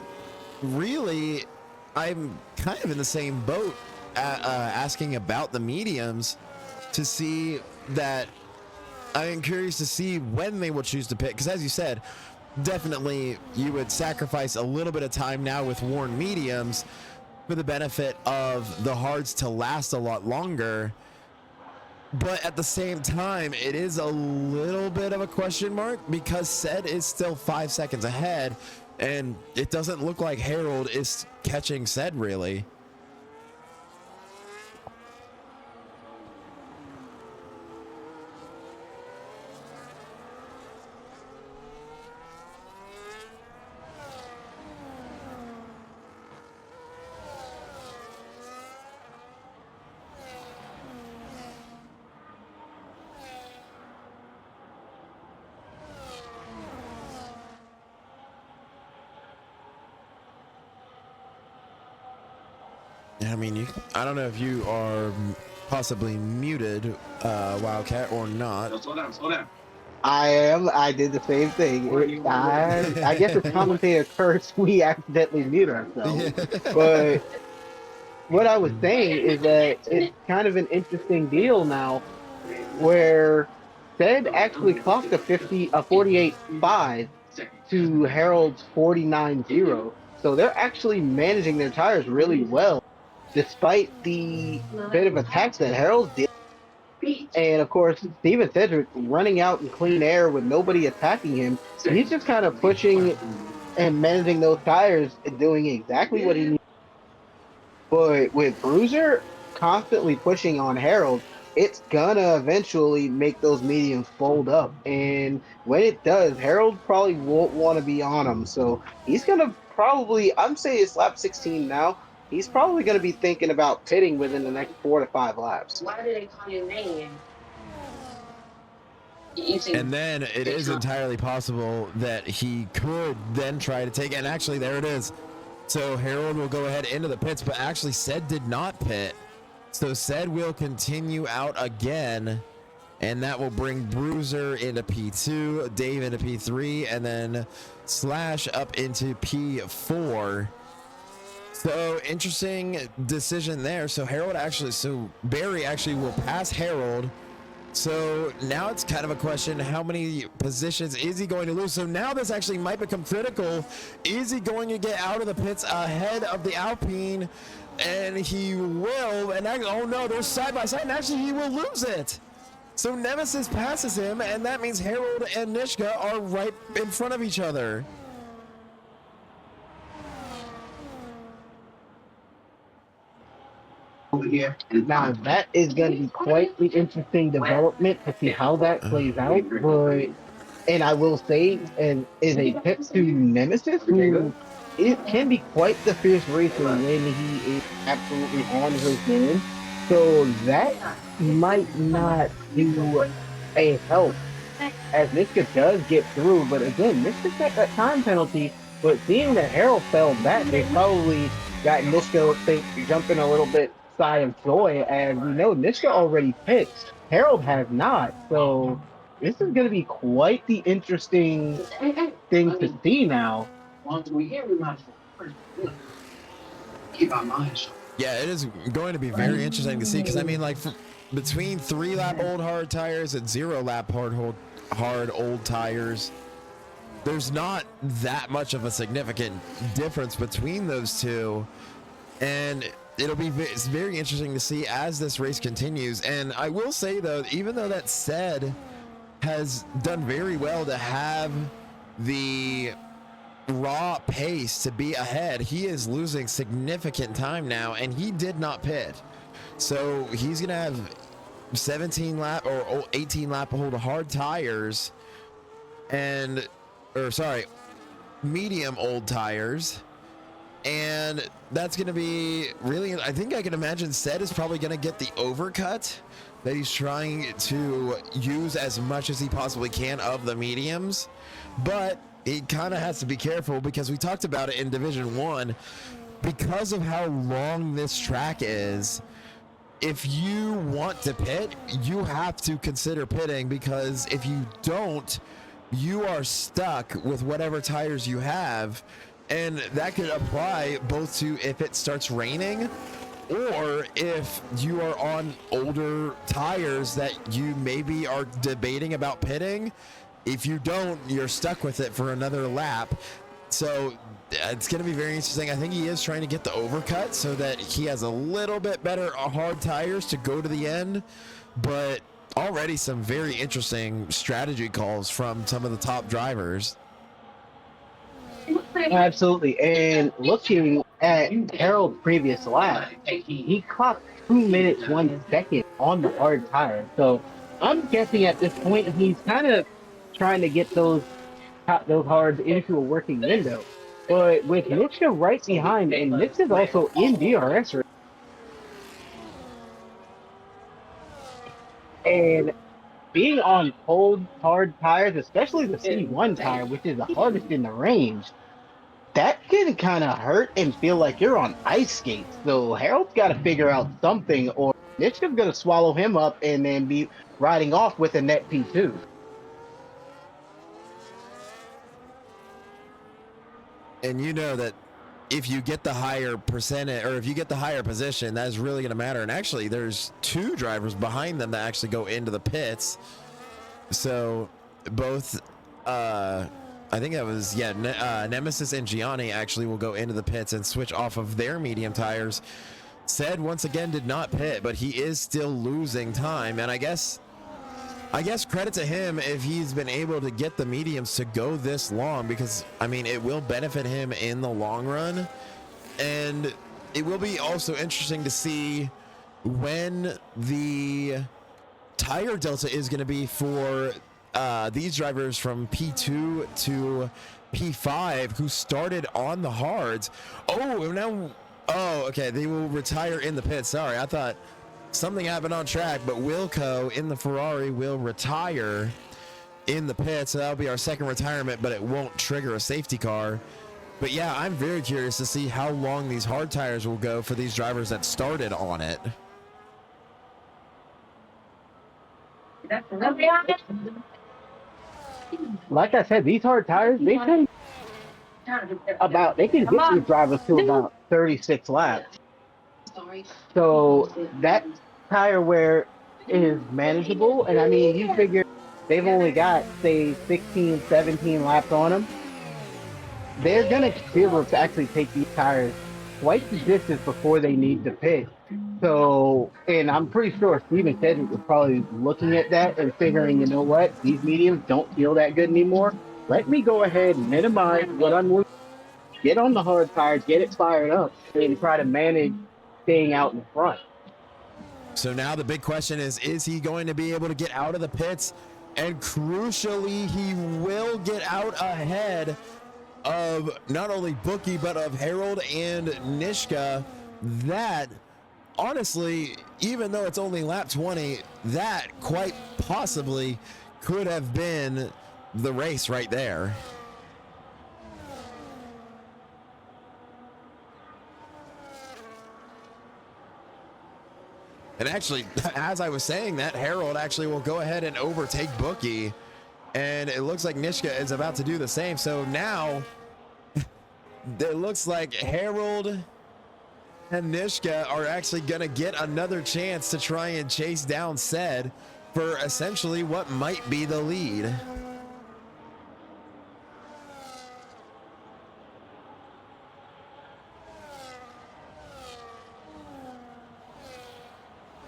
really, I'm kind of in the same boat asking about the mediums, to see that I am curious to see when they will choose to pit, because as you said, definitely you would sacrifice a little bit of time now with worn mediums for the benefit of the hards to last a lot longer. But at the same time, it is a little bit of a question mark, because Sed is still 5 seconds ahead, and it doesn't look like Harold is catching Sed really. I mean, I don't know if you are possibly muted, Wildcat, or not. Slow down. I am. I did the same thing. I guess it's commentator curse. We accidentally mute ourselves. But what I was saying is that it's kind of an interesting deal now where Fed actually clocked a 48.5 to Harold's 49.0. So they're actually managing their tires really well, despite the bit of attacks that Harold did. And of course, Steven Cedric running out in clean air with nobody attacking him. He's just kind of pushing and managing those tires and doing exactly what he needs. But with Bruiser constantly pushing on Harold, it's gonna eventually make those mediums fold up. And when it does, Harold probably won't want to be on him. So he's gonna probably, I'm saying it's lap 16 now. He's probably gonna be thinking about pitting within the next 4 to 5 laps. And then it is entirely possible that he could then try to take it. And actually, there it is. So Harold will go ahead into the pits, but actually Ced did not pit. So Ced will continue out again, and that will bring Bruiser into P2, Dave into P3, and then Slash up into P4. So interesting decision there. So Barry actually will pass Harold. So now it's kind of a question, how many positions is he going to lose? So now this actually might become critical. Is he going to get out of the pits ahead of the Alpine? And he will, and oh no, they're side by side, and actually he will lose it. So Nemesis passes him, and that means Harold and Nishka are right in front of each other. Now that is going to be quite the interesting development to see how that plays out. But and I will say, and is a pet to Nemesis, who it can be quite the fierce racer when he is absolutely on his game. So that might not do a help as Niska does get through. But again, Niska got that time penalty. But seeing that Harold fell back, they probably got Niska jumping a little bit sigh of joy. And we know Niska already picked. Harold has not. So this is going to be quite the interesting thing to see now. Yeah, it is going to be very interesting to see, because I mean, like, between 3-lap old hard tires and 0-lap hard old tires, there's not that much of a significant difference between those two, and it's very interesting to see as this race continues. And I will say though, even though that Ced has done very well to have the raw pace to be ahead, he is losing significant time now, and he did not pit. So he's gonna have 17 lap or 18 lap old hard tires, medium old tires, and that's gonna be really, I think I can imagine Ced is probably gonna get the overcut that he's trying to use as much as he possibly can of the mediums, but he kind of has to be careful, because we talked about it in Division 1, because of how long this track is. If you want to pit, you have to consider pitting, because if you don't, you are stuck with whatever tires you have. And that could apply both to if it starts raining, or if you are on older tires that you maybe are debating about pitting. If you don't, you're stuck with it for another lap. So it's going to be very interesting. I think he is trying to get the overcut so that he has a little bit better hard tires to go to the end. But already some very interesting strategy calls from some of the top drivers. Absolutely. And looking at Harold's previous lap, he clocked 2 minutes 1 second on the hard tire. So I'm guessing at this point he's kind of trying to get those hards into a working window. But with Nitschke right behind, and Nitsch is also in DRS, and being on cold, hard tires, especially the C1 tire, which is the hardest in the range, that can kind of hurt and feel like you're on ice skates. So Harold's got to figure out something, or Nitschke's going to swallow him up and then be riding off with a net P2. And you know that if you get the higher percentage, or if you get the higher position, that is really going to matter. And actually, there's 2 drivers behind them that actually go into the pits. So both, I think that was, yeah, Nemesis and Gianni actually will go into the pits and switch off of their medium tires. Said once again did not pit, but he is still losing time. And I guess credit to him if he's been able to get the mediums to go this long, because I mean, it will benefit him in the long run. And it will be also interesting to see when the tire delta is going to be for these drivers from P2 to P5 who started on the hards. Oh, okay, they will retire in the pit. Sorry, I thought something happened on track, but Wilco in the Ferrari will retire in the pit, so that'll be our second retirement, but it won't trigger a safety car. But yeah, I'm very curious to see how long these hard tires will go for these drivers that started on it. Like I said, these hard tires, they can get these drivers to about 36 laps. So that tire wear is manageable. And I mean, you figure they've only got, say, 16, 17 laps on them. They're going to be able to actually take these tires twice the distance before they need to pit. So, and I'm pretty sure Steven Kedrick was probably looking at that and figuring, you know what, these mediums don't feel that good anymore. Let me go ahead and minimize what I'm losing, get on the hard tires, get it fired up, and try to manage staying out in front. So now the big question is he going to be able to get out of the pits? And crucially, he will get out ahead of not only Bookie, but of Harold and Nishka. That, honestly, even though it's only lap 20, that quite possibly could have been the race right there. And actually, as I was saying that, Harold actually will go ahead and overtake Bookie. And it looks like Nishka is about to do the same. So now it looks like Harold and Nishka are actually going to get another chance to try and chase down Sed for essentially what might be the lead.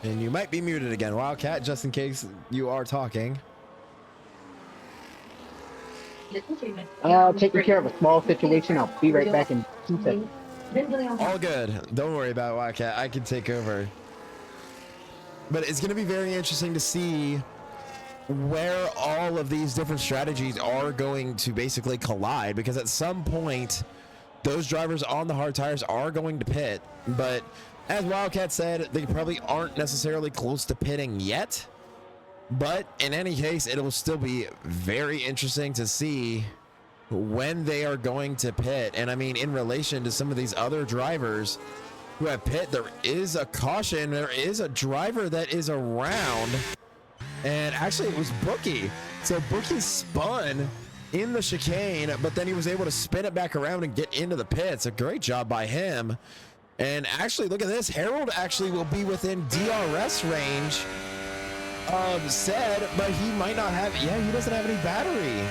And you might be muted again, Wildcat, just in case you are talking. Taking care of a small situation. I'll be right back in 2 seconds. All good. Don't worry about it, Wildcat. I can take over. But it's going to be very interesting to see where all of these different strategies are going to basically collide, because at some point, those drivers on the hard tires are going to pit. But as Wildcat said, they probably aren't necessarily close to pitting yet. But in any case, it will still be very interesting to see when they are going to pit. And I mean, in relation to some of these other drivers who have pit, there is a caution. There is a driver that is around. And actually, it was Bookie. So Bookie spun in the chicane, but then he was able to spin it back around and get into the pits. A great job by him. And actually, look at this. Harold actually will be within DRS range of Sed, but he might not have, yeah, he doesn't have any battery.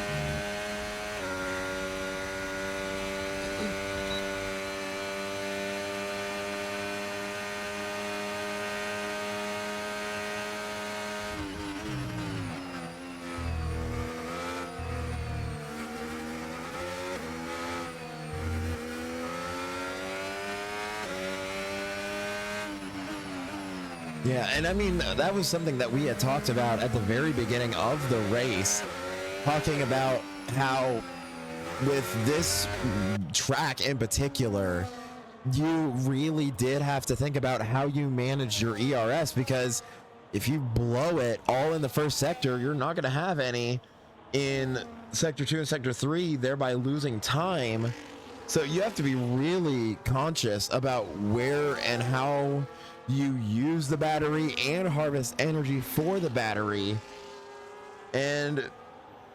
Yeah, and I mean, that was something that we had talked about at the very beginning of the race, talking about how with this track in particular, you really did have to think about how you manage your ERS, because if you blow it all in the first sector, you're not going to have any in sector 2 and sector 3, thereby losing time. So you have to be really conscious about where and how you use the battery and harvest energy for the battery. And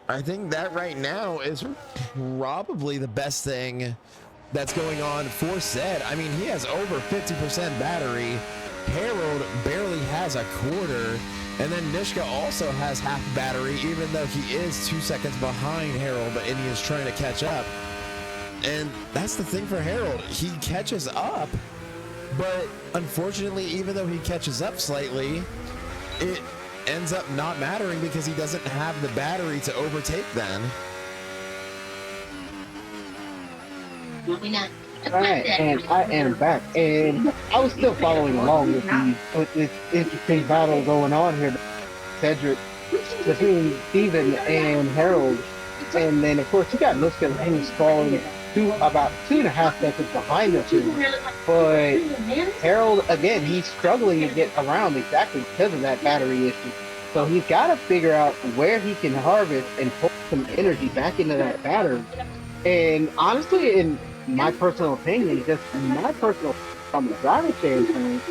I think that right now is probably the best thing that's going on for Zed. I mean, he has over 50% battery. Harold barely has a quarter. And then Nishka also has half battery, even though he is 2 seconds behind Harold, and he is trying to catch up. And that's the thing for Harold. He catches up, but unfortunately, even though he catches up slightly, it ends up not mattering because he doesn't have the battery to overtake then. Alright, and I am back, and I was still following along with this interesting battle going on here, Cedric, between Steven and Harold, and then of course you got Niska who's falling about 2.5 seconds behind the two, but Harold, again, he's struggling to get around exactly because of that battery issue, so he's got to figure out where he can harvest and pull some energy back into that battery, and honestly, in my personal opinion, just my personal from the driving standpoint,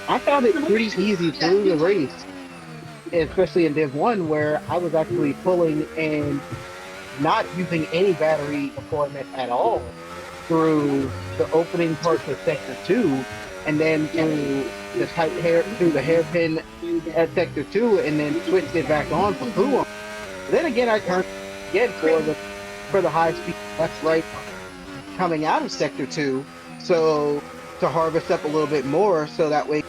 I found it pretty easy through the race, especially in Div 1 where I was actually pulling and not using any battery deployment at all through the opening parts of Sector 2, and then through the hairpin at Sector 2, and then switched it back on for crew. Then again, I turned again for the high speed left right coming out of Sector 2, so to harvest up a little bit more, so that way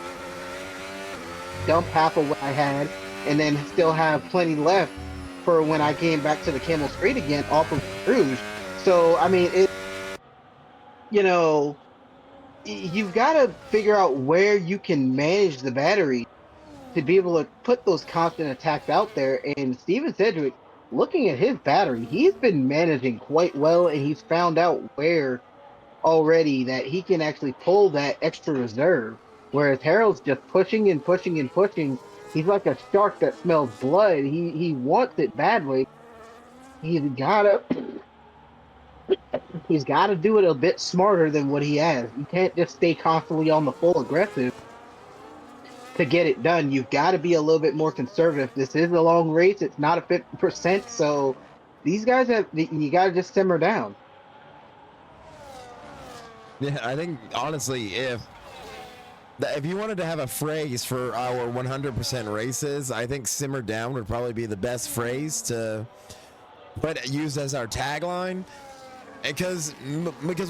dump half of what I had, and then still have plenty left for when I came back to the Camel Straight again off of Rouge. So I mean, you've got to figure out where you can manage the battery to be able to put those constant attacks out there. And Steven Cedric, looking at his battery, he's been managing quite well, and he's found out where already that he can actually pull that extra reserve. Whereas Harold's just pushing and pushing and pushing. He's like a shark that smells blood. He wants it badly. He's gotta he's gotta do it a bit smarter than what he has. You can't just stay constantly on the full aggressive to get it done. You've got to be a little bit more conservative. This is a long race. It's not a 50%. So these guys you got to just simmer down. Yeah, I think honestly, if you wanted to have a phrase for our 100% races, I think simmer down would probably be the best phrase to use as our tagline. Because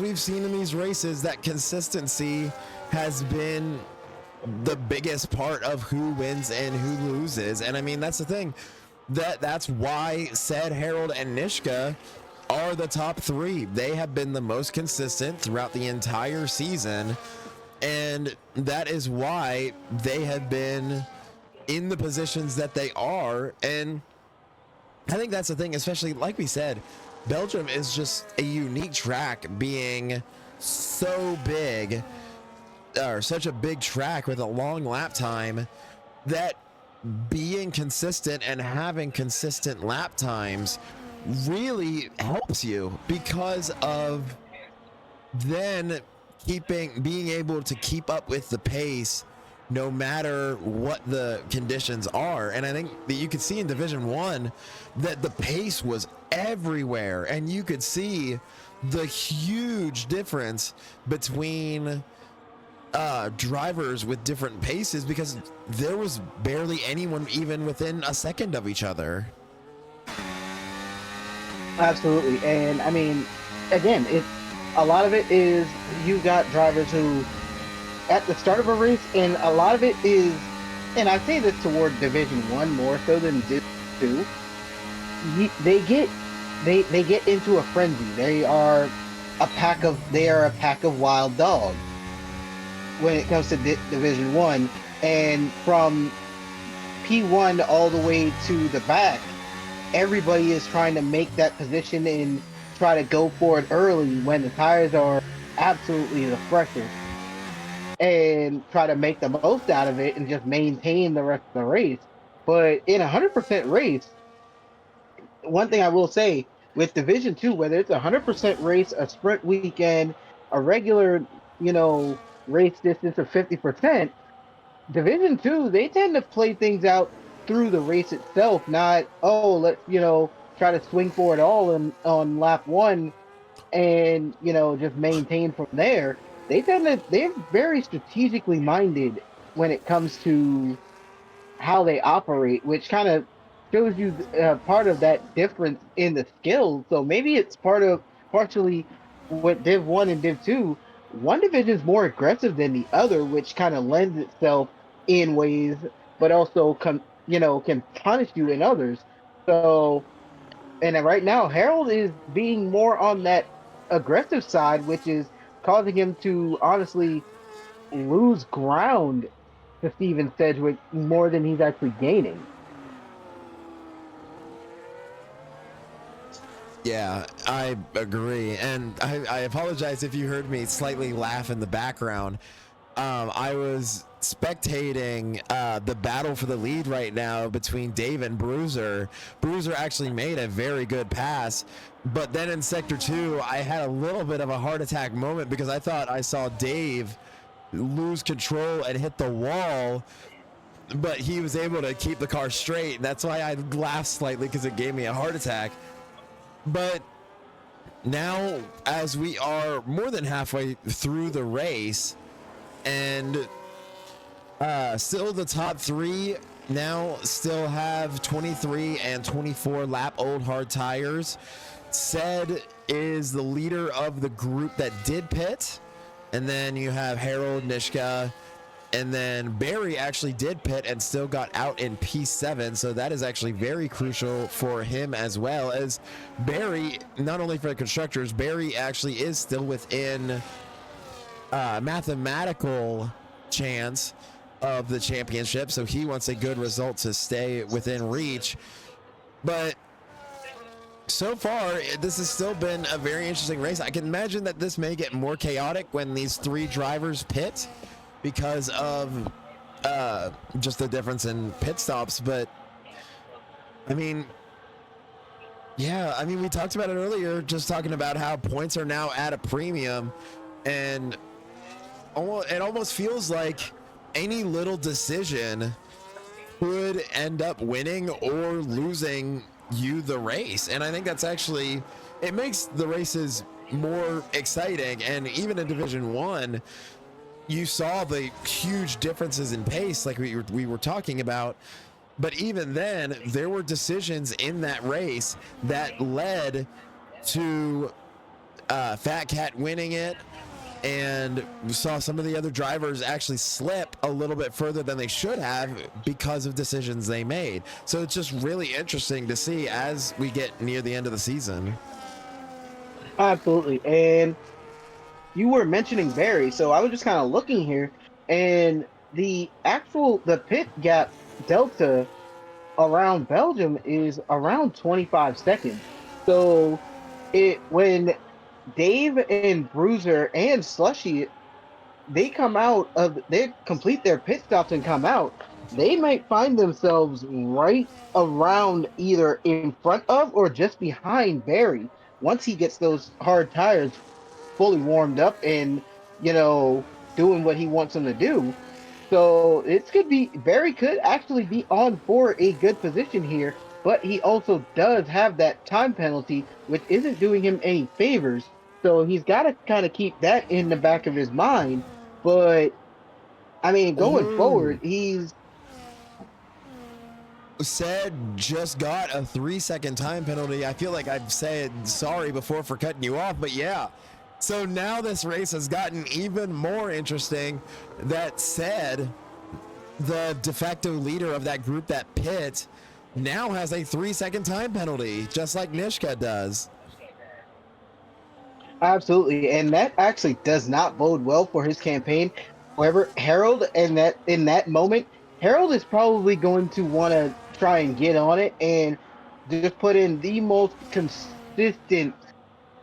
we've seen in these races that consistency has been the biggest part of who wins and who loses. And I mean, that's the thing. That's why said Harold and Nishka are the top three. They have been the most consistent throughout the entire season, and that is why they have been in the positions that they are. And I think that's the thing, especially like we said, Belgium is just a unique track, being so big, or such a big track with a long lap time, that being consistent and having consistent lap times really helps you, because of then being able to keep up with the pace no matter what the conditions are. And I think that you could see in Division 1 that the pace was everywhere, and you could see the huge difference between drivers with different paces, because there was barely anyone even within a second of each other. Absolutely. And I mean, again, a lot of it is you got drivers who at the start of a race, and a lot of it is, and I say this toward Division 1 more so than Div 2, they get into a frenzy. They are a pack of wild dogs when it comes to Division 1, and from P1 all the way to the back, everybody is trying to make that position and try to go for it early when the tires are absolutely the freshest, and try to make the most out of it and just maintain the rest of the race. But in a 100% race, one thing I will say with Division 2, whether it's a 100% race, a sprint weekend, a regular, race distance of 50%, Division 2, they tend to play things out through the race itself, not, let's, try to swing for it all on lap 1 and just maintain from there. They're very strategically minded when it comes to how they operate, which kind of shows you part of that difference in the skills. So maybe it's partially with Div 1 and Div 2. One division is more aggressive than the other, which kind of lends itself in ways, but also can punish you in others. So, and right now Harold is being more on that aggressive side, which is causing him to honestly lose ground to Steven Sedgwick more than he's actually gaining. Yeah, I agree. And I apologize if you heard me slightly laugh in the background. I was spectating the battle for the lead right now between Dave and Bruiser. Bruiser actually made a very good pass, but then in Sector 2, I had a little bit of a heart attack moment because I thought I saw Dave lose control and hit the wall, but he was able to keep the car straight. That's why I laughed slightly, because it gave me a heart attack. But now, as we are more than halfway through the race, and still the top three now still have 23 and 24 lap old hard tires. Said is the leader of the group that did pit, and then you have Harold, Nishka, and then Barry actually did pit and still got out in P7, so that is actually very crucial for him, as well as Barry, not only for the constructors, Barry actually is still within mathematical chance of the championship, so he wants a good result to stay within reach. But so far, this has still been a very interesting race. I can imagine that this may get more chaotic when these three drivers pit, because of just the difference in pit stops. But I mean, yeah, I mean, we talked about it earlier, just talking about how points are now at a premium, and it almost feels like any little decision could end up winning or losing you the race. And I think that's actually, it makes the races more exciting. And even in Division 1, you saw the huge differences in pace like we were talking about. But even then, there were decisions in that race that led to Fat Cat winning it, and we saw some of the other drivers actually slip a little bit further than they should have because of decisions they made. So it's just really interesting to see as we get near the end of the season. Absolutely. And you were mentioning Barry, so I was just kind of looking here, and the pit gap delta around Belgium is around 25 seconds. So when Dave and Bruiser and Slushy, they complete their pit stops and come out, they might find themselves right around, either in front of or just behind Barry, once he gets those hard tires fully warmed up and you know doing what he wants them to do. So it could be Barry could actually be on for a good position here, but he also does have that time penalty, which isn't doing him any favors. So he's got to kind of keep that in the back of his mind. But I mean, going Oh, forward, he's said just got a 3-second time penalty. I feel like I've said sorry before for cutting you off, but yeah. So now this race has gotten even more interesting. That said, the de facto leader of that group that pit now has a 3-second time penalty, just like Nishka does. absolutely, and that actually does not bode well for his campaign. However, Harold, and that in that moment, Harold is probably going to want to try and get on it and just put in the most consistent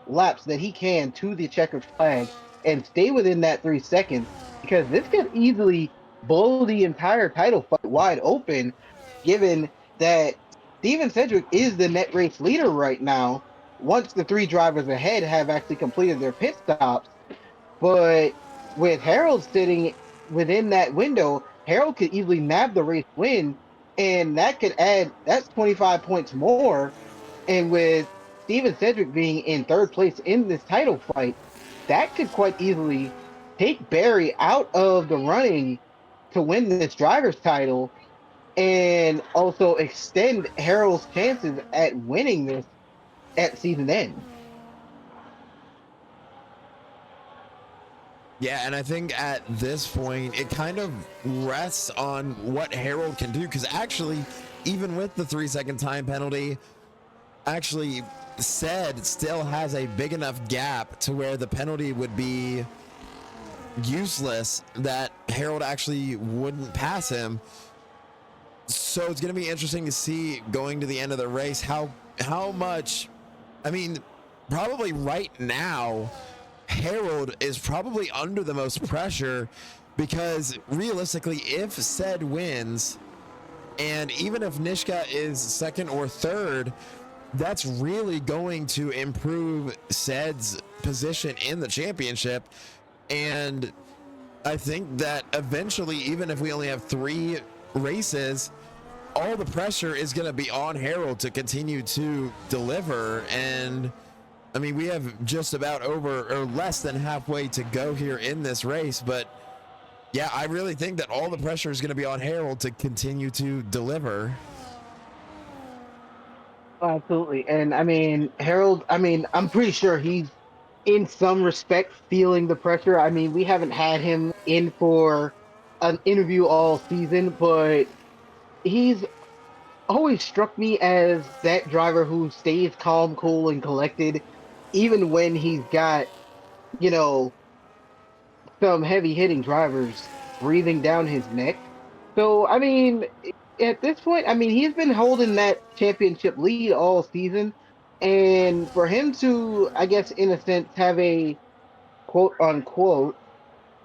laps that he can to the checkered flag and stay within that 3 seconds, because this could easily blow the entire title fight wide open, given that Steven Sedgwick is the net race leader right now once the three drivers ahead have actually completed their pit stops. But with Harold sitting within that window, Harold could easily nab the race win, and that's 25 points more. And with Steven Cedric being in third place in this title fight, that could quite easily take Barry out of the running to win this driver's title and also extend Harold's chances at winning this at season end. Yeah, and I think at this point, it kind of rests on what Harold can do. Because actually, even with the 3-second time penalty, actually, Ced still has a big enough gap to where the penalty would be useless, that Harold actually wouldn't pass him. So it's going to be interesting to see going to the end of the race how much, I mean, probably right now, Harold is probably under the most pressure, because realistically, if Ced wins, and even if Nishka is second or third, that's really going to improve Ced's position in the championship. And I think that eventually, even if we only have 3 races, all the pressure is going to be on Harold to continue to deliver. And I mean, we have just about over or less than halfway to go here in this race, but yeah, I really think that all the pressure is going to be on Harold to continue to deliver. Absolutely. And I mean, Harold, I mean, I'm pretty sure he's in some respect feeling the pressure. I mean, we haven't had him in for an interview all season, but he's always struck me as that driver who stays calm, cool, and collected, even when he's got, you know, some heavy hitting drivers breathing down his neck. So, I mean, at this point, I mean, he's been holding that championship lead all season. And for him to, I guess, in a sense, have a quote unquote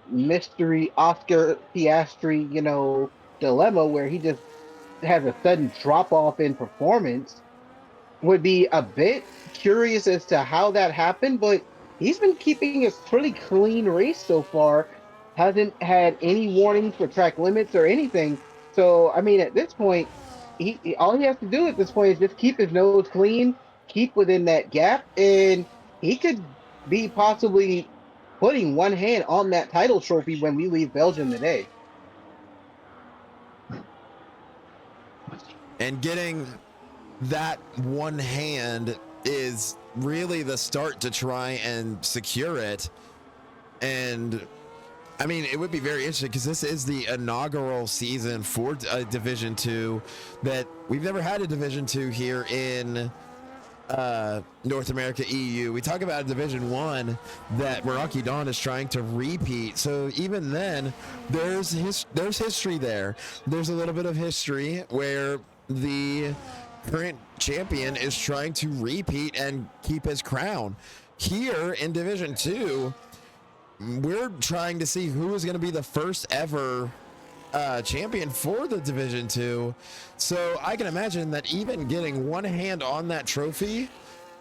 mystery Oscar Piastri, dilemma where he just has a sudden drop off in performance would be a bit curious as to how that happened, but he's been keeping a pretty clean race so far. Hasn't had any warnings for track limits or anything. So, I mean, at this point, all he has to do at this point is just keep his nose clean, keep within that gap, and he could be possibly putting one hand on that title trophy when we leave Belgium today. And getting that one hand is really the start to try and secure it. And I mean, it would be very interesting because this is the inaugural season for Division 2, that we've never had a Division 2 here in North America EU. We talk about Division 1 that Meraki Dawn is trying to repeat. So even then, there's history there. There's a little bit of history where the current champion is trying to repeat and keep his crown. Here in Division 2, we're trying to see who is going to be the first ever champion for the Division 2. So I can imagine that even getting one hand on that trophy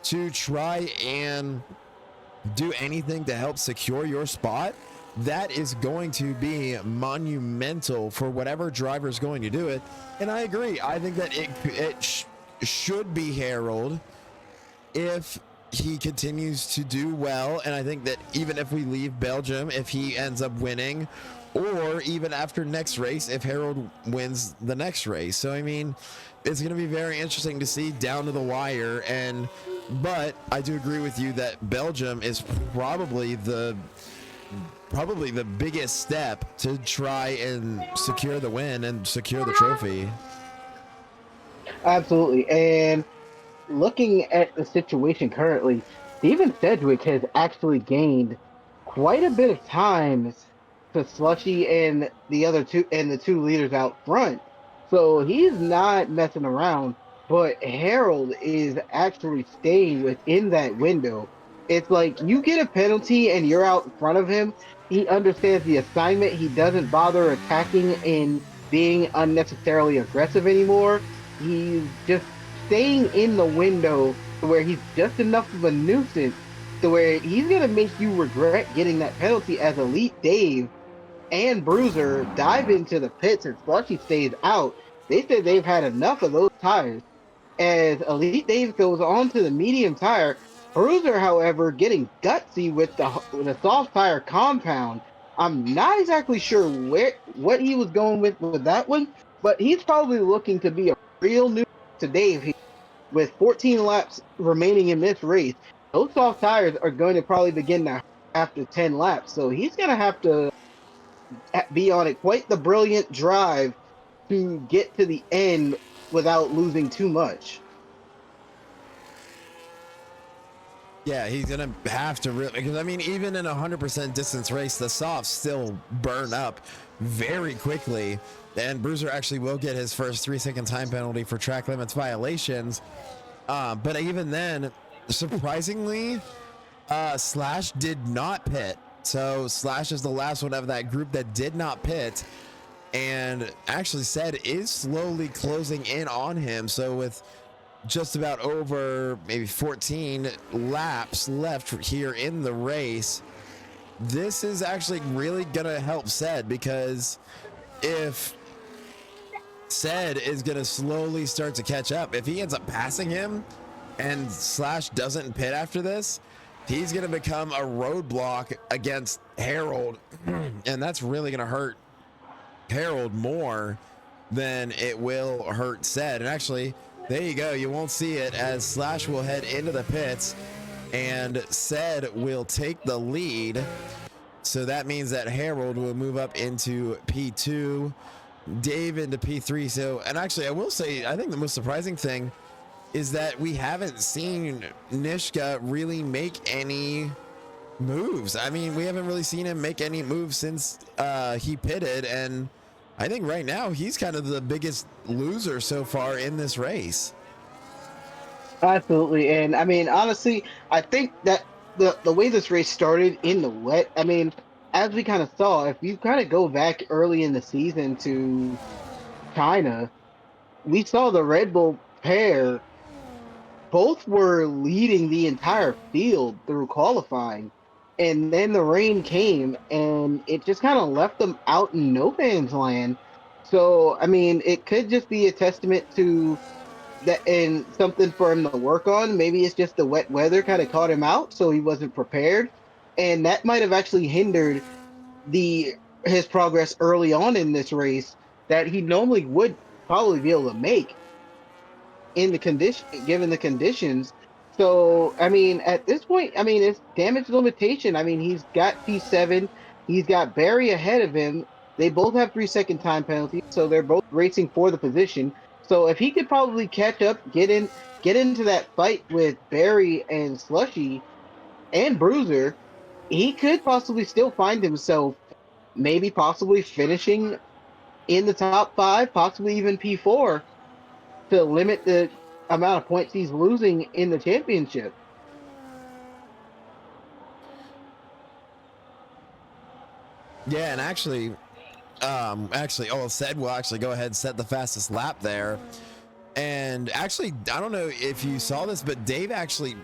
to try and do anything to help secure your spot, that is going to be monumental for whatever driver is going to do it. And I agree. I think that it should be Harold if he continues to do well. And I think that even if we leave Belgium, if he ends up winning, or even after next race, if Harold wins the next race. So, I mean, it's going to be very interesting to see down to the wire. But I do agree with you that Belgium is probably the biggest step to try and secure the win and secure the trophy. Absolutely. And looking at the situation currently, Steven Sedgwick has actually gained quite a bit of time to Slushy and the two leaders out front. So he's not messing around, but Harold is actually staying within that window. It's like you get a penalty and you're out in front of him. He understands the assignment. He doesn't bother attacking and being unnecessarily aggressive anymore. He's just staying in the window to where he's just enough of a nuisance to where he's gonna make you regret getting that penalty as Elite Dave and Bruiser dive into the pits and Slushy stays out. They said they've had enough of those tires. As Elite Dave goes on to the medium tire, Bruiser, however, getting gutsy with the soft tire compound. I'm not exactly sure what he was going with that one, but he's probably looking to be a real new to Dave with 14 laps remaining in this race. Those soft tires are going to probably begin to after 10 laps, so he's going to have to be on it quite the brilliant drive to get to the end without losing too much. Yeah, he's gonna have to really, because I mean, even in a 100% distance race, the softs still burn up very quickly, and Bruiser actually will get his first 3-second time penalty for track limits violations. But even then, surprisingly, Slash did not pit. So Slash is the last one of that group that did not pit, and actually said is slowly closing in on him. So with just about over maybe 14 laps left here in the race, this is actually really gonna help Said, because if Said is gonna slowly start to catch up, if he ends up passing him and Slash doesn't pit after this, he's gonna become a roadblock against Harold, and that's really gonna hurt Harold more than it will hurt Said. And actually, there you go, you won't see it, as Slash will head into the pits and Said will take the lead. So that means that Harold will move up into P2, Dave into P3. So, and actually I will say, I think the most surprising thing is that we haven't seen Nishka really make any moves. I mean, we haven't really seen him make any moves since he pitted, and I think right now he's kind of the biggest loser so far in this race. Absolutely, and I mean, honestly, I think that the way this race started in the wet, I mean, as we kind of saw, if you kind of go back early in the season to China, we saw the Red Bull pair both were leading the entire field through qualifying. And then the rain came and it just kind of left them out in no man's land. So, I mean, it could just be a testament to that and something for him to work on. Maybe it's just the wet weather kind of caught him out, so he wasn't prepared. And that might have actually hindered the his progress early on in this race that he normally would probably be able to make in the condition given the conditions. So I mean, at this point, I mean it's damage limitation. I mean he's got P7, he's got Barry ahead of him. They both have 3 second time penalties, so they're both racing for the position. So if he could probably catch up, get into that fight with Barry and Slushy and Bruiser, he could possibly still find himself maybe possibly finishing in the top five, possibly even P4 to limit the amount of points he's losing in the championship. Yeah, and actually, oh, Said will actually go ahead and set the fastest lap there. And actually, I don't know if you saw this, but Dave actually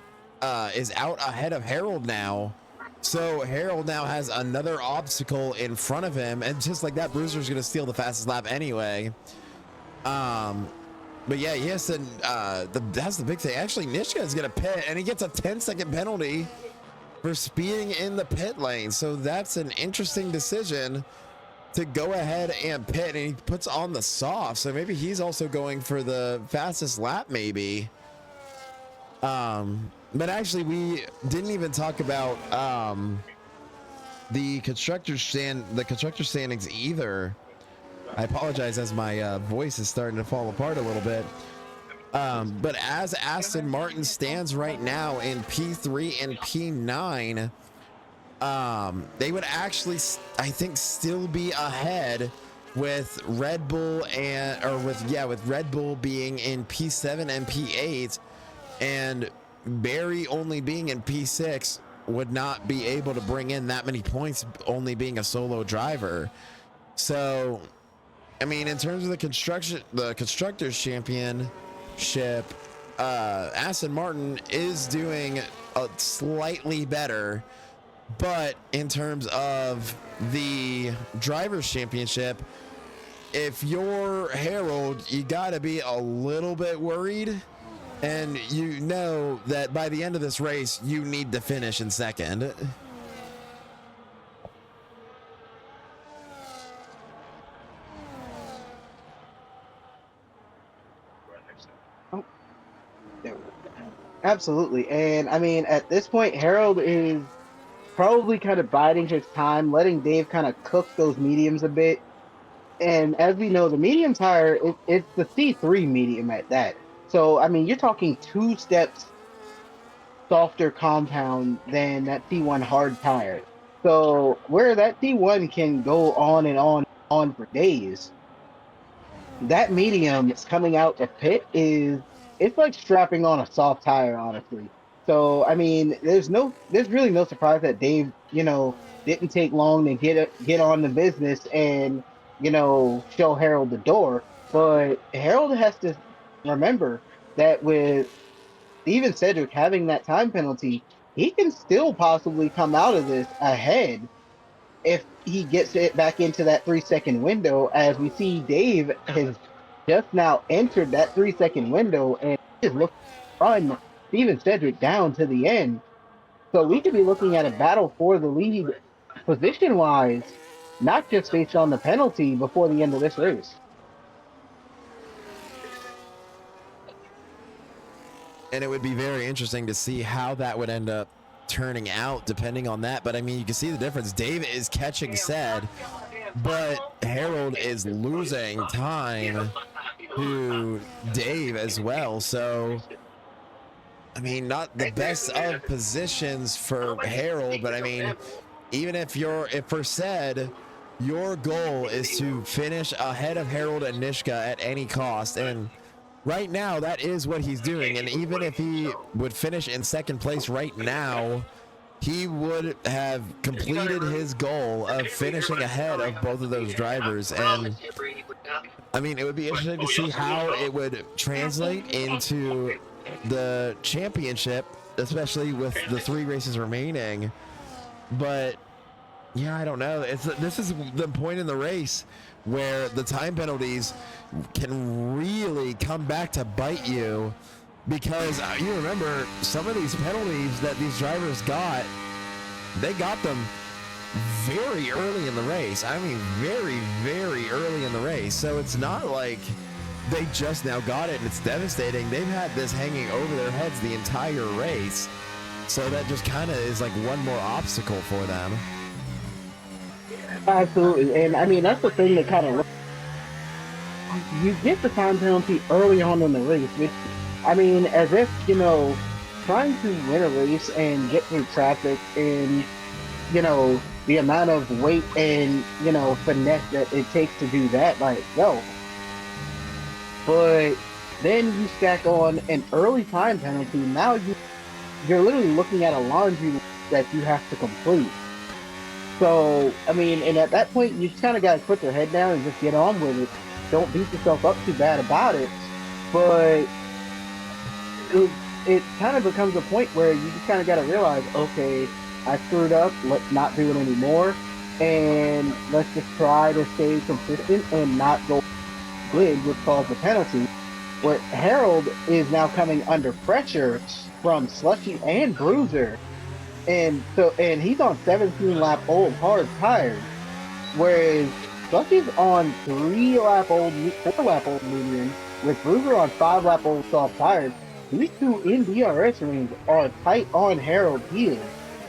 is out ahead of Harold now. So Harold now has another obstacle in front of him, and just like that, Bruiser's gonna steal the fastest lap anyway. But yeah, yes, and that's the big thing. Actually, Nishka is gonna pit, and he gets a 10-second penalty for speeding in the pit lane. So that's an interesting decision to go ahead and pit, and he puts on the soft. So maybe he's also going for the fastest lap, maybe. But actually, we didn't even talk about the constructor standings either. I apologize as my voice is starting to fall apart a little bit. But as Aston Martin stands right now in P3 and P9, they would actually, I think, still be ahead with Red Bull with Red Bull being in P7 and P8, and Barry only being in P6 would not be able to bring in that many points, only being a solo driver. So, I mean, in terms of the constructors championship, Aston Martin is doing slightly better, but in terms of the drivers championship, if you're Harold, you gotta be a little bit worried, And you know that by the end of this race, you need to finish in second. Oh, there we go. Absolutely. And I mean, at this point, Harold is probably kind of biding his time, letting Dave kind of cook those mediums a bit. And as we know, the medium tire, it's the C3 medium at that. So, I mean, you're talking 2 steps softer compound than that C1 hard tire. So, where that C1 can go on and on for days, that medium coming out the pit is it's like strapping on a soft tire, honestly. So I mean, there's really no surprise that Dave, didn't take long to get on the business and show Harold the door. But Harold has to remember that with Steven Cedric having that time penalty, he can still possibly come out of this ahead if he gets it back into that 3 second window, as we see Dave has just now entered that 3 second window and is looking to run Steven Cedric down to the end. So we could be looking at a battle for the lead position wise, not just based on the penalty before the end of this race. And it would be very interesting to see how that would end up turning out depending on that. But I mean, you can see the difference. Dave is catching Ced, but Harold is losing time to Dave as well. So I mean, not the best of positions for Harold, but I mean, even if for Ced, your goal is to finish ahead of Harold and Nishka at any cost. And right now, that is what he's doing. And even if he would finish in second place right now, he would have completed his goal of finishing ahead of both of those drivers. And I mean, it would be interesting to see how it would translate into the championship, especially with the 3 races remaining. But yeah, I don't know. This is the point in the race where the time penalties can really come back to bite you, because you remember some of these penalties that these drivers got, they got them very early in the race. I mean, very, very early in the race. So it's not like they just now got it and it's devastating. They've had this hanging over their heads the entire race. So that just kind of is like one more obstacle for them. Absolutely. And I mean, that's the thing that kind of you get the time penalty early on in the race, which I mean, as if, trying to win a race and get through traffic and, the amount of weight and, finesse that it takes to do that, like, no. But then you stack on an early time penalty. Now you're literally looking at a laundry list that you have to complete. So, I mean, and at that point, you just kind of got to put your head down and just get on with it. Don't beat yourself up too bad about it. But it kind of becomes a point where you just kind of got to realize, okay, I screwed up. Let's not do it anymore. And let's just try to stay consistent and not go big, which caused the penalty. But Harold is now coming under pressure from Slushy and Bruiser. And he's on 17 lap old hard tires, whereas Slushy's on 4 lap old medium, with Bruiser on 5 lap old soft tires. These two in DRS range are tight on Harold's heels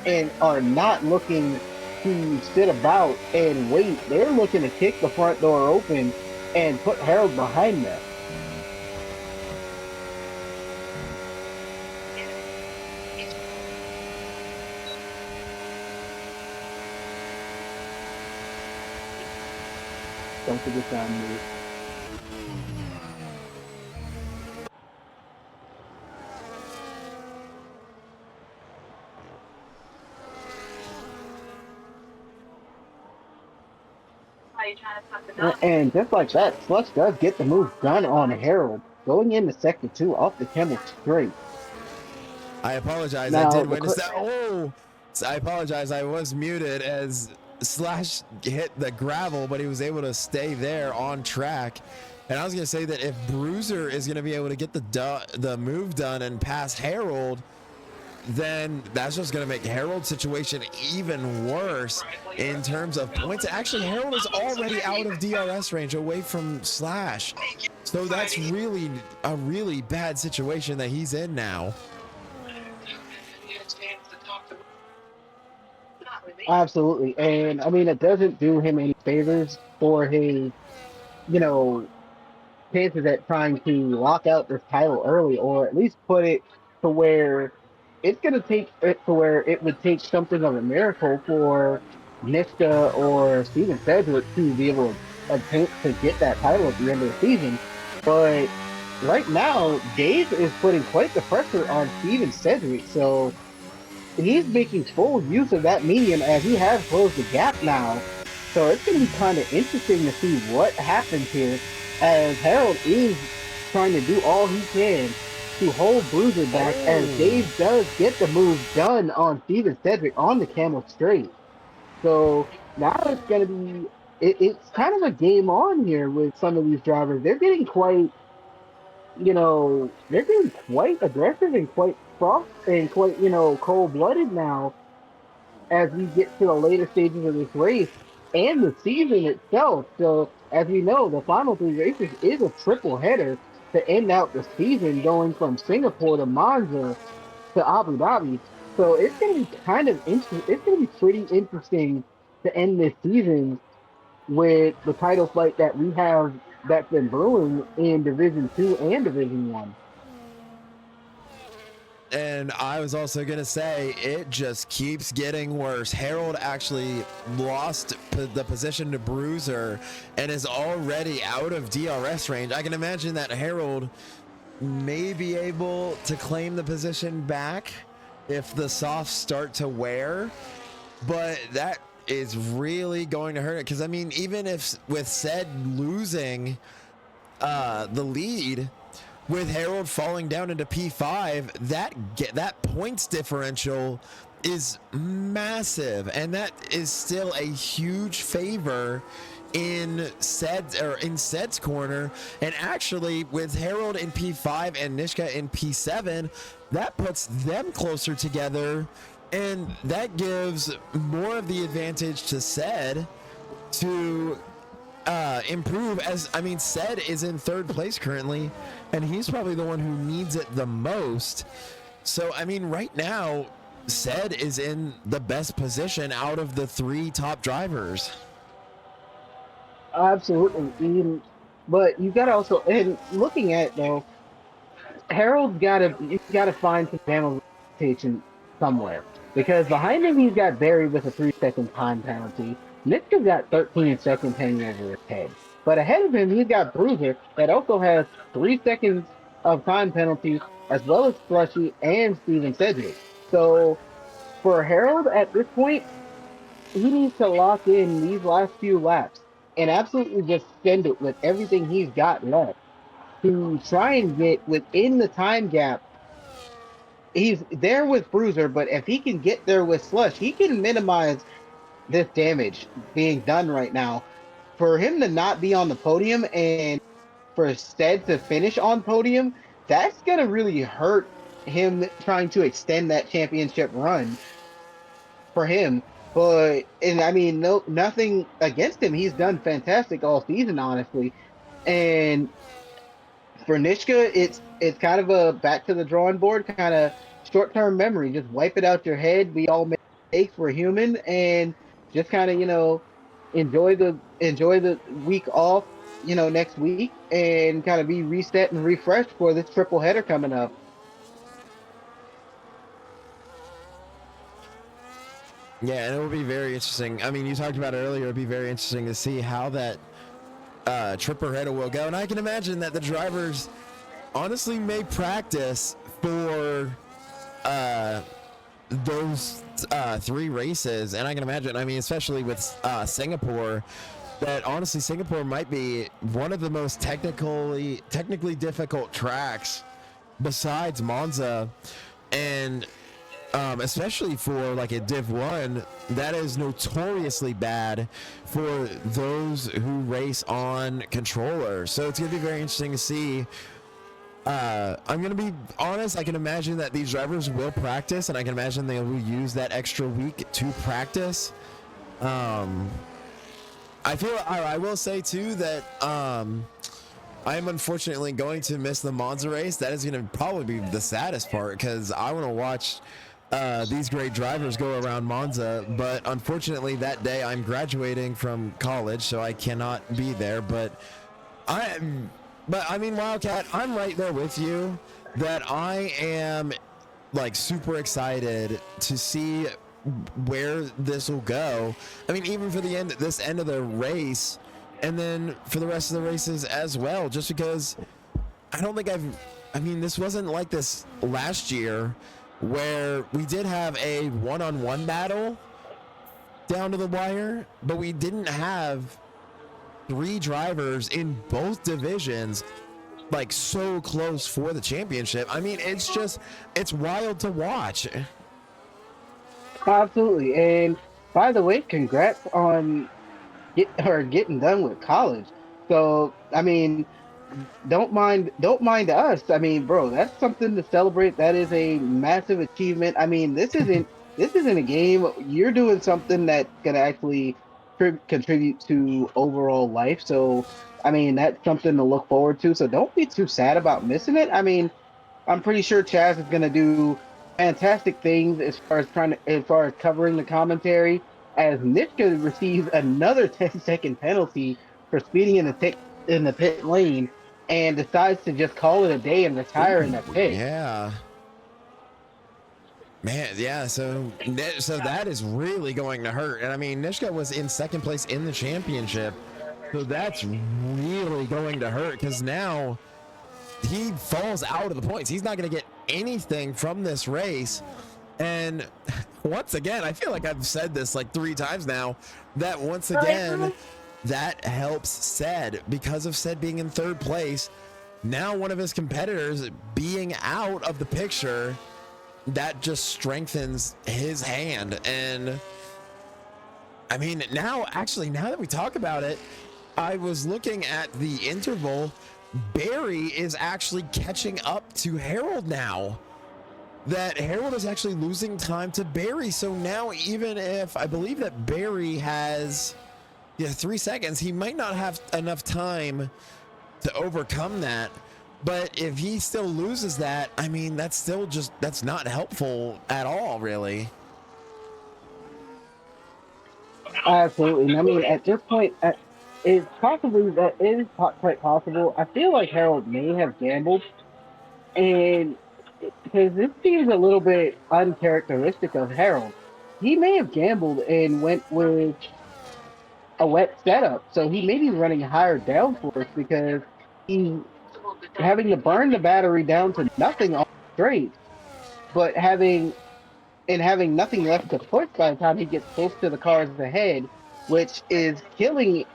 and are not looking to sit about and wait. They're looking to kick the front door open and put Harold behind them. Don't forget that move. And just like that, Slush does get the move done on Harold, going into sector 2 off the camel straight. I apologize. Now, I did witness that. Oh, I apologize. I was muted as Slash hit the gravel, but he was able to stay there on track. And I was gonna say that if Bruiser is gonna be able to get the move done and pass Harold, then that's just going to make Harold's situation even worse in terms of points. Actually, Harold is already out of DRS range away from Slash. So that's really a really bad situation that he's in now. Absolutely. And I mean, it doesn't do him any favors for his, you know, chances at trying to lock out this title early, or at least put it to where it's going to take it to where it would take something of a miracle for Nishka or Steven Sedgwick to be able to attempt to get that title at the end of the season. But right now, Dave is putting quite the pressure on Steven Sedgwick, so he's making full use of that medium as he has closed the gap now. So it's going to be kind of interesting to see what happens here as Harold is trying to do all he can to hold Bruiser back as Dave does get the move done on Steven Cedric on the camel straight. So now it's going to be, it's kind of a game on here with some of these drivers. They're getting quite, they're getting quite aggressive and quite frost and quite, cold blooded now as we get to the later stages of this race and the season itself. So, as we know, the final three races is a triple header to end out the season, going from Singapore to Monza to Abu Dhabi. So it's going to be kind of interesting. It's going to be pretty interesting to end this season with the title fight that we have that's been brewing in Division Two and Division One. And I was also going to say, it just keeps getting worse. Harold actually lost the position to Bruiser and is already out of DRS range. I can imagine that Harold may be able to claim the position back if the softs start to wear, but that is really going to hurt it. Because, I mean, even if with Ced losing the lead, with Harold falling down into P5, that points differential is massive, and that is still a huge favor in Ced's corner. And actually, with Harold in P5 and Nishka in P7, that puts them closer together, and that gives more of the advantage to Ced to improve. As I mean, Ced is in third place currently, and he's probably the one who needs it the most. So I mean, right now Ced is in the best position out of the three top drivers. Absolutely. But you got to also, and looking at it though, Harold's you gotta find some rotation somewhere because behind him he's got Barry with a 3 second time penalty. Nick's got 13 seconds hanging over his head, but ahead of him he's got Bruiser that also has 3 seconds of time penalty as well as Slushy and Steven Cedric. So for Harold at this point, he needs to lock in these last few laps and absolutely just send it with everything he's got left to try and get within the time gap. He's there with Bruiser, but if he can get there with Slush, he can minimize this damage being done right now. For him to not be on the podium and for Stead to finish on podium, that's gonna really hurt him trying to extend that championship run for him. But and I mean, no, nothing against him. He's done fantastic all season, honestly. And for Nishka, it's kind of a back to the drawing board, kind of short term memory. Just wipe it out your head. We all make mistakes. We're human, and just kind of enjoy the week off. Next week, and kind of be reset and refreshed for this triple header coming up. Yeah, and it will be very interesting. I mean, you talked about it earlier. It'll be very interesting to see how that triple header will go. And I can imagine that the drivers honestly may practice for those three races. And I can imagine, I mean, especially with Singapore, that honestly Singapore might be one of the most technically difficult tracks besides Monza. And especially for like a Div1, that is notoriously bad for those who race on controllers. So it's gonna be very interesting to see. I'm gonna be honest, I can imagine that these drivers will practice, and I can imagine they will use that extra week to practice. I will say too that I am unfortunately going to miss the Monza race. That is going to probably be the saddest part, because I want to watch these great drivers go around Monza. But unfortunately, that day I'm graduating from college, so I cannot be there. But I mean, Wildcat, I'm right there with you. That I am like super excited to see where this will go. I mean, even for this end of the race, and then for the rest of the races as well, just because I don't think I mean, this wasn't like this last year where we did have a one-on-one battle down to the wire, but we didn't have 3 drivers in both divisions like so close for the championship. I mean, it's wild to watch. Absolutely. And by the way, congrats on getting done with college. So I mean, don't mind us. I mean, bro, that's something to celebrate. That is a massive achievement. I mean, this isn't a game. You're doing something that's gonna actually contribute to overall life. So I mean, that's something to look forward to. So don't be too sad about missing it. I mean, I'm pretty sure Chaz is going to do fantastic things as far as covering the commentary. As Nishka receives another 10-second penalty for speeding in the pit lane, and decides to just call it a day and retire in the Ooh, pit. yeah. Man, yeah, so that is really going to hurt. And I mean, Nishka was in second place in the championship, so that's really going to hurt, because now he falls out of the points. He's not going to get anything from this race. And once again, I feel like I've said this like 3 times now, that once again, that helps Sed, because of Sed being in 3rd place. Now one of his competitors being out of the picture, that just strengthens his hand. And I mean, now that we talk about it, I was looking at the interval. Barry is actually catching up to Harold now. That Harold is actually losing time to Barry. So now, even if I believe that Barry has 3 seconds, he might not have enough time to overcome that. But if he still loses that, I mean, that's not helpful at all, really. Absolutely. And I mean, at this point, it's possibly that it is quite possible. I feel like Harold may have gambled, and because this seems a little bit uncharacteristic of Harold, he may have gambled and went with a wet setup. So he may be running higher downforce because he's having to burn the battery down to nothing on straight, but having nothing left to push by the time he gets close to the cars ahead, which is killing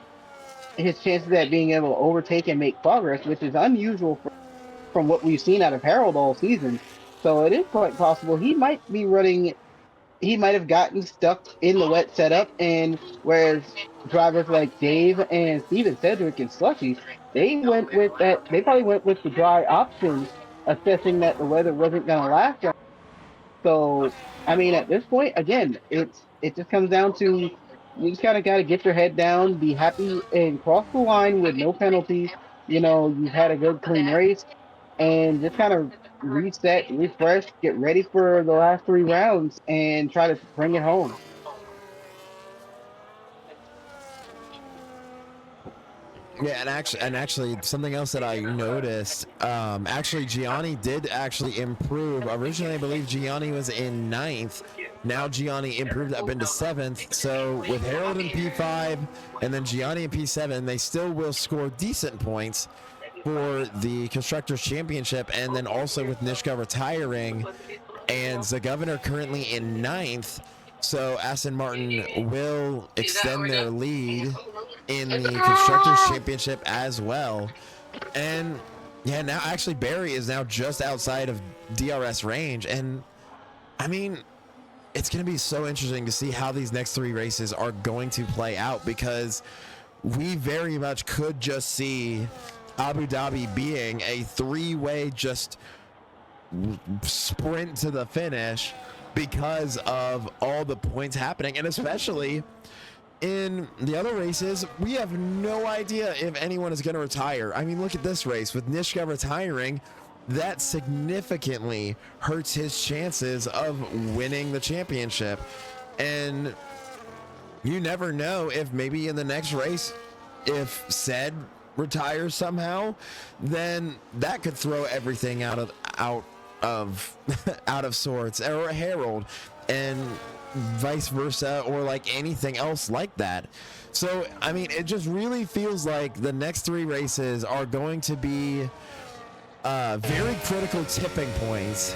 his chances at being able to overtake and make progress, which is unusual from what we've seen out of Harold all season. So it is quite possible he might have gotten stuck in the wet setup, and whereas drivers like Dave and Steven Cedric and Slushy, they probably went with the dry option, assessing that the weather wasn't gonna last. So I mean, at this point, again, it just comes down to you just kind of got to get your head down, be happy, and cross the line with no penalties. You know, you've had a good clean race, and just kind of reset, refresh, get ready for the last 3 rounds, and try to bring it home. Yeah, and actually, something else that I noticed, actually, Gianni did actually improve. Originally, I believe Gianni was in 9th. Now Gianni improved up into 7th. So with Harold in P5 and then Gianni in P7, they still will score decent points for the Constructors Championship. And then also with Nishka retiring and the Governor currently in 9th, so Aston Martin will extend their lead in the Constructors Championship as well. And yeah, now actually Barry is now just outside of DRS range. And I mean, it's going to be so interesting to see how these next 3 races are going to play out, because we very much could just see Abu Dhabi being a 3-way just sprint to the finish because of all the points happening. And especially in the other races, we have no idea if anyone is going to retire. I mean, look at this race with Nishka retiring. That significantly hurts his chances of winning the championship. And you never know if maybe in the next race, if said retires somehow, then that could throw everything out of out of sorts, or Harold, and vice versa, or like anything else like that. So I mean, it just really feels like the next 3 races are going to be very critical tipping points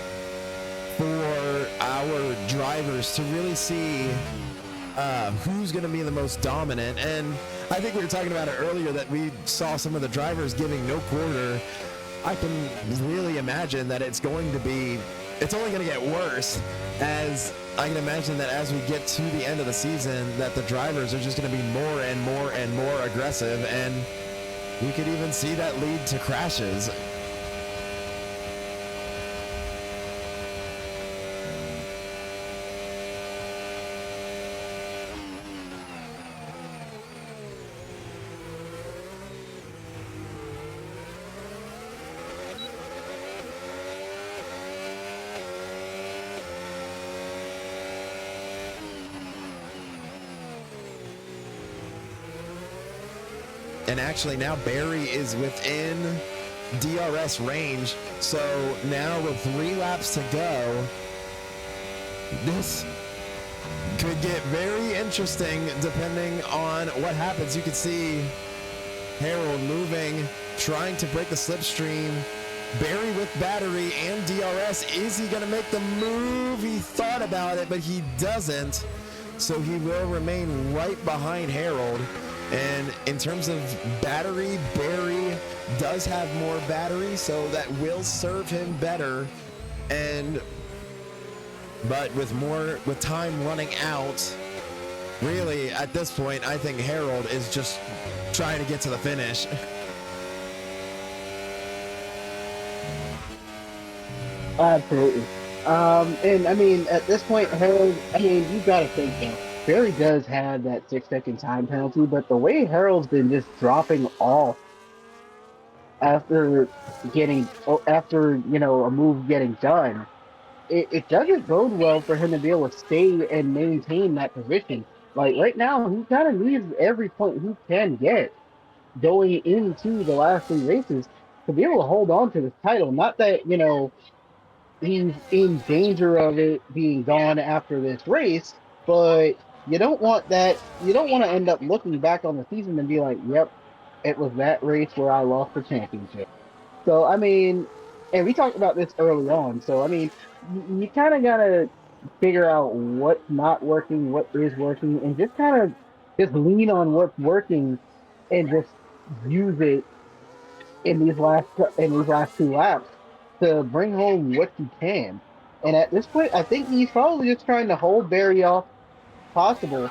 for our drivers to really see who's going to be the most dominant. And I think we were talking about it earlier that we saw some of the drivers giving no quarter. I can really imagine that it's only going to get worse, as I can imagine that as we get to the end of the season, that the drivers are just going to be more and more and more aggressive, and we could even see that lead to crashes. And actually now Barry is within DRS range. So now with 3 laps to go, this could get very interesting depending on what happens. You can see Harold moving, trying to break the slipstream. Barry with battery and DRS. Is he going to make the move? He thought about it, but he doesn't. So he will remain right behind Harold. And in terms of battery, Barry does have more battery, so that will serve him better. But with time running out, really at this point, I think Harold is just trying to get to the finish. Absolutely. And I mean, at this point, Harold, I mean, you got to think that Barry does have that 6-second time penalty, but the way Harold's been just dropping off after after, a move getting done, it doesn't bode well for him to be able to stay and maintain that position. Like right now, he kind of needs every point he can get going into the last 3 races to be able to hold on to the title. Not that, he's in danger of it being gone after this race, but you don't want that. You don't want to end up looking back on the season and be like, "Yep, it was that race where I lost the championship." So I mean, and we talked about this early on. So I mean, you kind of gotta figure out what's not working, what is working, and just kind of just lean on what's working and just use it in these last 2 laps to bring home what you can. And at this point, I think he's probably just trying to hold Barry off possible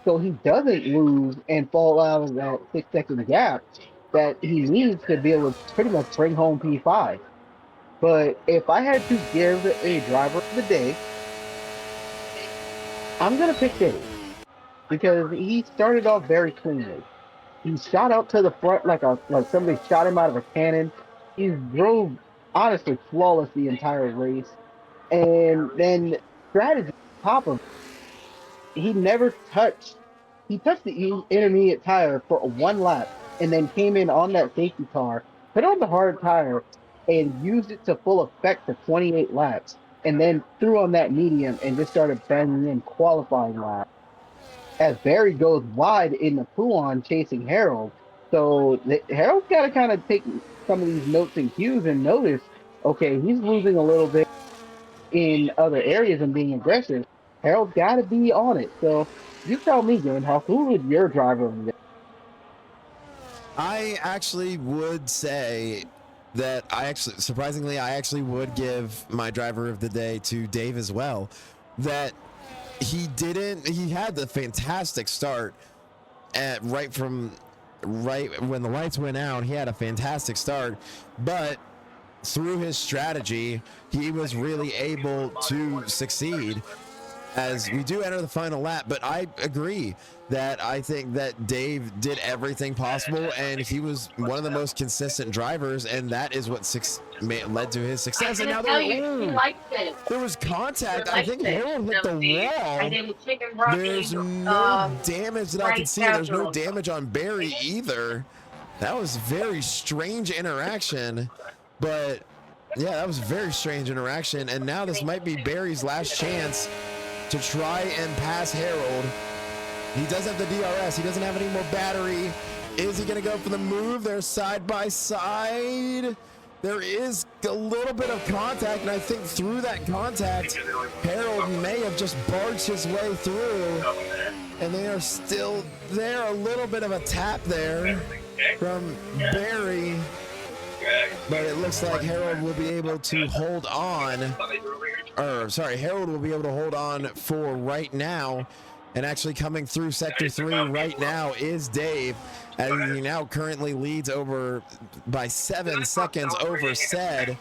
so he doesn't lose and fall out of that 6-second gap that he needs to be able to pretty much bring home P5. But if I had to give a driver of the day, I'm gonna pick Diddy because he started off very cleanly. He shot out to the front like somebody shot him out of a cannon. He drove honestly flawless the entire race, and then strategy on top of he never touched. He touched the intermediate tire for 1 lap, and then came in on that safety car, put on the hard tire, and used it to full effect for 28 laps, and then threw on that medium and just started banging in qualifying laps as Barry goes wide in the Puan chasing Harold. So Harold's got to kind of take some of these notes and cues and notice, okay, he's losing a little bit in other areas and being aggressive. Harold's got to be on it. So you tell me, Greenhoff, who was your driver of the day? I actually would say that surprisingly, I actually would give my driver of the day to Dave as well. That he had the fantastic start right when the lights went out. He had a fantastic start, but through his strategy, he was really able to succeed as we do enter the final lap. But I agree that I think that Dave did everything possible, and he was one of the most consistent drivers, and that is what led to his success. And now there was contact. I think Harold hit the wall. There's no damage that I can see. There's no damage on Barry either. That was very strange interaction, but yeah, that was a very strange interaction. And now this might be Barry's last chance to try and pass Harold. He does have the DRS. He doesn't have any more battery. Is he going to go for the move? They're side by side. There is a little bit of contact, and I think through that contact, Harold may have just barged his way through, and they are still there. A little bit of a tap there from Barry, but it looks like Harold will be able to hold on. Harold will be able to hold on for right now. And actually coming through sector 3 right now is Dave, as he now currently leads over by 7 seconds over Sed.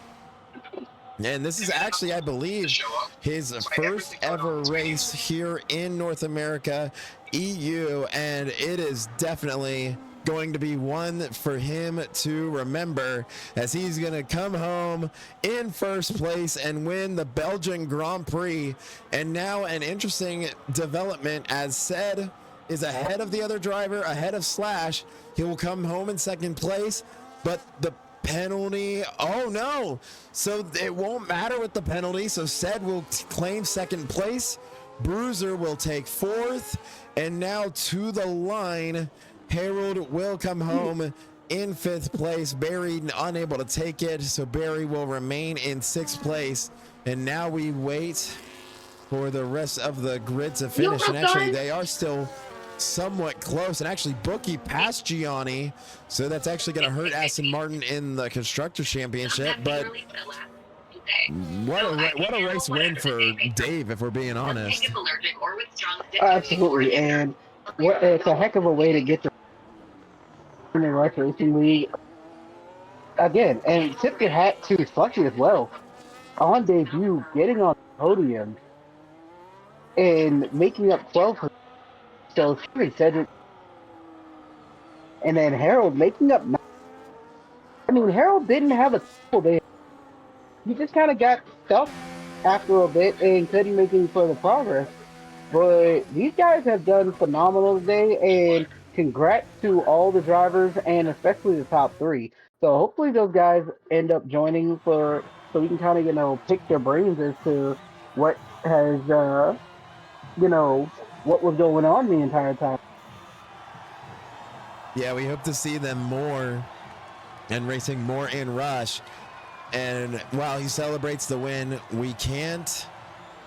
And this is actually, I believe, his first ever race here in North America, EU, and it is definitely going to be one for him to remember, as he's going to come home in first place and win the Belgian Grand Prix. And now an interesting development, as Sed is ahead of the other driver, ahead of Slash. He will come home in second place, but the penalty, oh no, so it won't matter with the penalty. So Sed will claim second place, Bruiser will take fourth, and now to the line, Harold will come home in fifth place. Barry unable to take it, so Barry will remain in sixth place. And now we wait for the rest of the grid to finish. And actually, they are still somewhat close. And actually, Bookie passed Gianni, so that's actually going to hurt Aston Martin in the Constructors Championship. But what a race win for Dave, if we're being honest. Absolutely, and it's a heck of a way to get to the Rush Racing League again. And tip your hat to Fletcher as well. On debut, getting on the podium and making up 12. So he said it. And then Harold making up 9. I mean, Harold didn't have a full day. He just kind of got stuck after a bit and couldn't make any further progress. But these guys have done phenomenal today, and congrats to all the drivers and especially the top 3. So hopefully those guys end up joining so we can kind of, pick their brains as to what has, what was going on the entire time. Yeah, we hope to see them more and racing more in Rush. And while he celebrates the win, we can't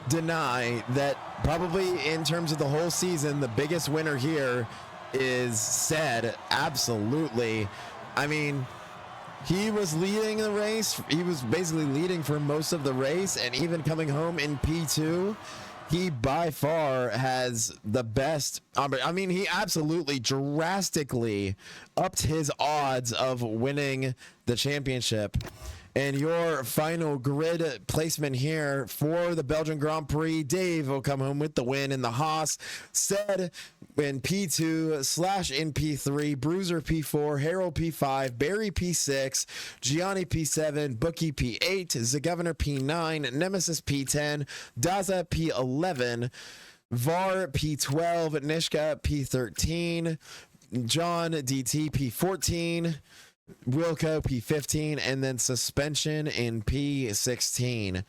deny that probably in terms of the whole season, the biggest winner here is Sed. Absolutely. I mean, he was leading the race. He was basically leading for most of the race, and even coming home in P2, he by far has the best. I mean, he absolutely drastically upped his odds of winning the championship. And your final grid placement here for the Belgian Grand Prix, Dave will come home with the win in the Haas. Sed in P2, Slash in P3, Bruiser P4, Harold P5, Barry P6, Gianni P7, Bookie P8, The Governor P9, Nemesis P10, Daza P11, VAR P12, Nishka P13, John DT P14, Wilco P15, and then suspension in P16.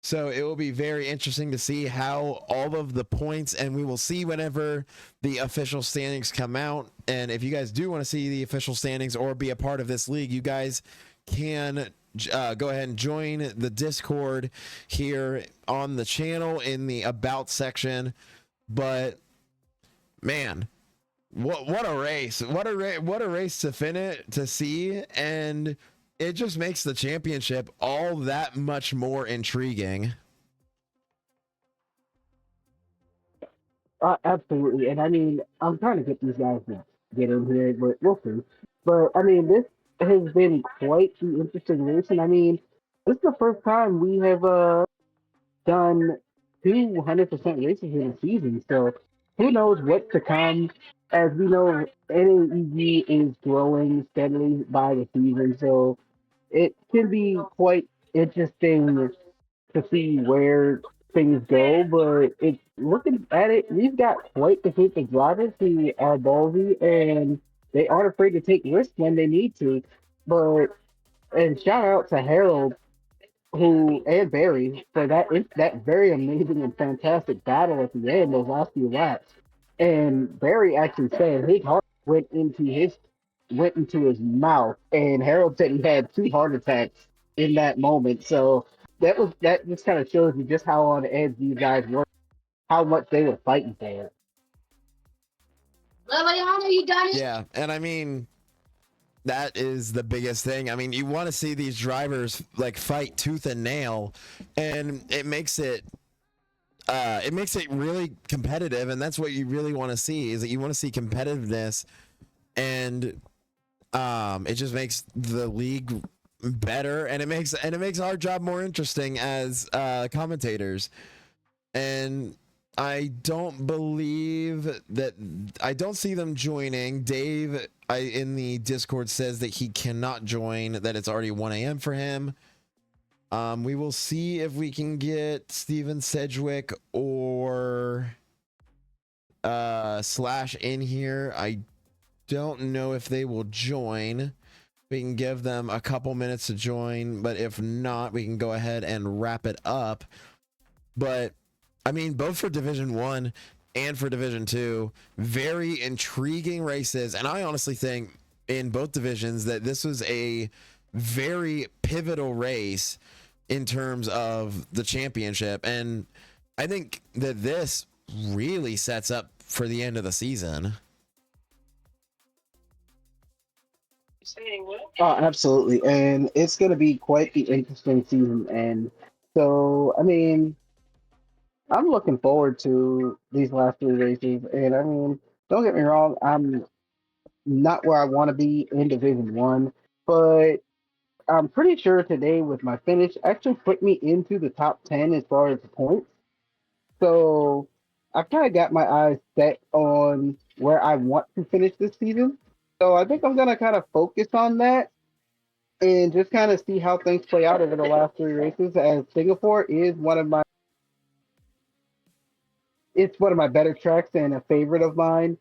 So it will be very interesting to see how all of the points, and we will see whenever the official standings come out. And if you guys do want to see the official standings or be a part of this league, you guys can go ahead and join the Discord here on the channel in the About section. But man, what a race. What a race to see. And it just makes the championship all that much more intriguing. Absolutely. And I mean, I'm trying to get these guys to get in here, but we'll see. But I mean, this has been quite the interesting race. And I mean, this is the first time we have done 200% races in a season. So who knows what's to come? As we know, NAEG is growing steadily by the season. So it can be quite interesting to see where things go, but it's looking at it, we've got quite the group of drivers who are ballsy and they aren't afraid to take risks when they need to. But and shout out to Harold who and Barry for that very amazing and fantastic battle at the end, those last few laps. And Barry actually said his heart went into his mouth, and Harold said he had 2 heart attacks in that moment. So that just kind of shows you just how on edge these guys were, how much they were fighting for it. Yeah, and I mean, that is the biggest thing. I mean, you want to see these drivers like fight tooth and nail, and it makes it really competitive, and that's what you really want to see, is that you want to see competitiveness, and it just makes the league better, and it makes our job more interesting as commentators. And I don't see them joining. Dave in the Discord says that he cannot join, that it's already 1 a.m. for him. We will see if we can get Steven Sedgwick or Slash in here. I don't know if they will join. We can give them a couple minutes to join, but if not, we can go ahead and wrap it up. But I mean, both for Division 1 and for Division 2, very intriguing races. And I honestly think in both divisions that this was a very pivotal race in terms of the championship. And I think that this really sets up for the end of the season. Oh, absolutely. And it's going to be quite the interesting season. And so, I mean, I'm looking forward to these last 3 races. And I mean, don't get me wrong, I'm not where I want to be in Division 1, but I'm pretty sure today with my finish actually put me into the top 10 as far as points. So I've kind of got my eyes set on where I want to finish this season. So I think I'm going to kind of focus on that and just kind of see how things play out over the last 3 races, as Singapore is it's one of my better tracks and a favorite of mine.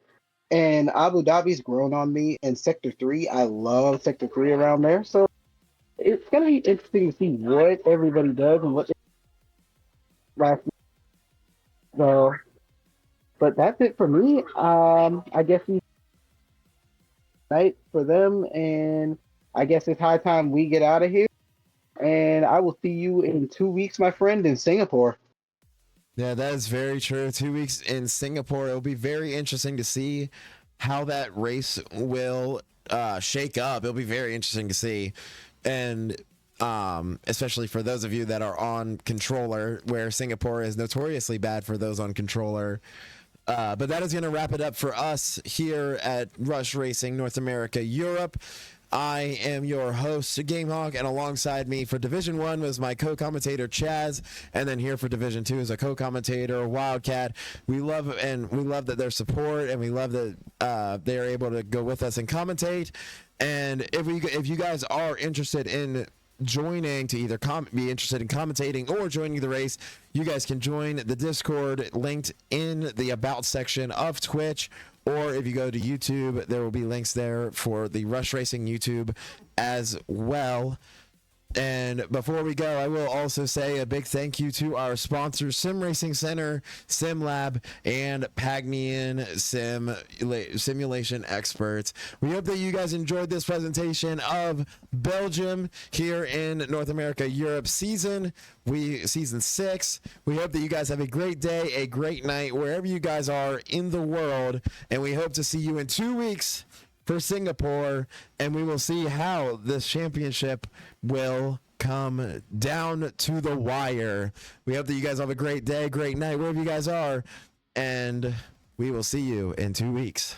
And Abu Dhabi's grown on me. And Sector 3, I love Sector 3 around there. So it's going to be interesting to see what everybody does and what last. So, but that's it for me. I guess we night for them, and I guess it's high time we get out of here. And I will see you in 2 weeks, my friend, in Singapore. Yeah, that is very true. 2 weeks in Singapore. It'll be very interesting to see how that race will shake up. It'll be very interesting to see. And especially for those of you that are on controller, where Singapore is notoriously bad for those on controller. But that is going to wrap it up for us here at Rush Racing North America Europe. I am your host, GameHawk, and alongside me for Division 1 was my co-commentator, Chaz, and then here for Division 2 is a co-commentator, Wildcat. We love that their support, and we love that they are able to go with us and commentate. And if you guys are interested in joining to either be interested in commentating or joining the race, you guys can join the Discord linked in the About section of Twitch, or if you go to YouTube, there will be links there for the Rush Racing YouTube as well. And before we go, I will also say a big thank you to our sponsors, Sim Racing Center, SimLab, and Pagnian Simulation Experts. We hope that you guys enjoyed this presentation of Belgium here in North America, Europe season 6. We hope that you guys have a great day, a great night, wherever you guys are in the world. And we hope to see you in 2 weeks for Singapore, and we will see how this championship will come down to the wire. We hope that you guys have a great day, great night, wherever you guys are, and we will see you in 2 weeks.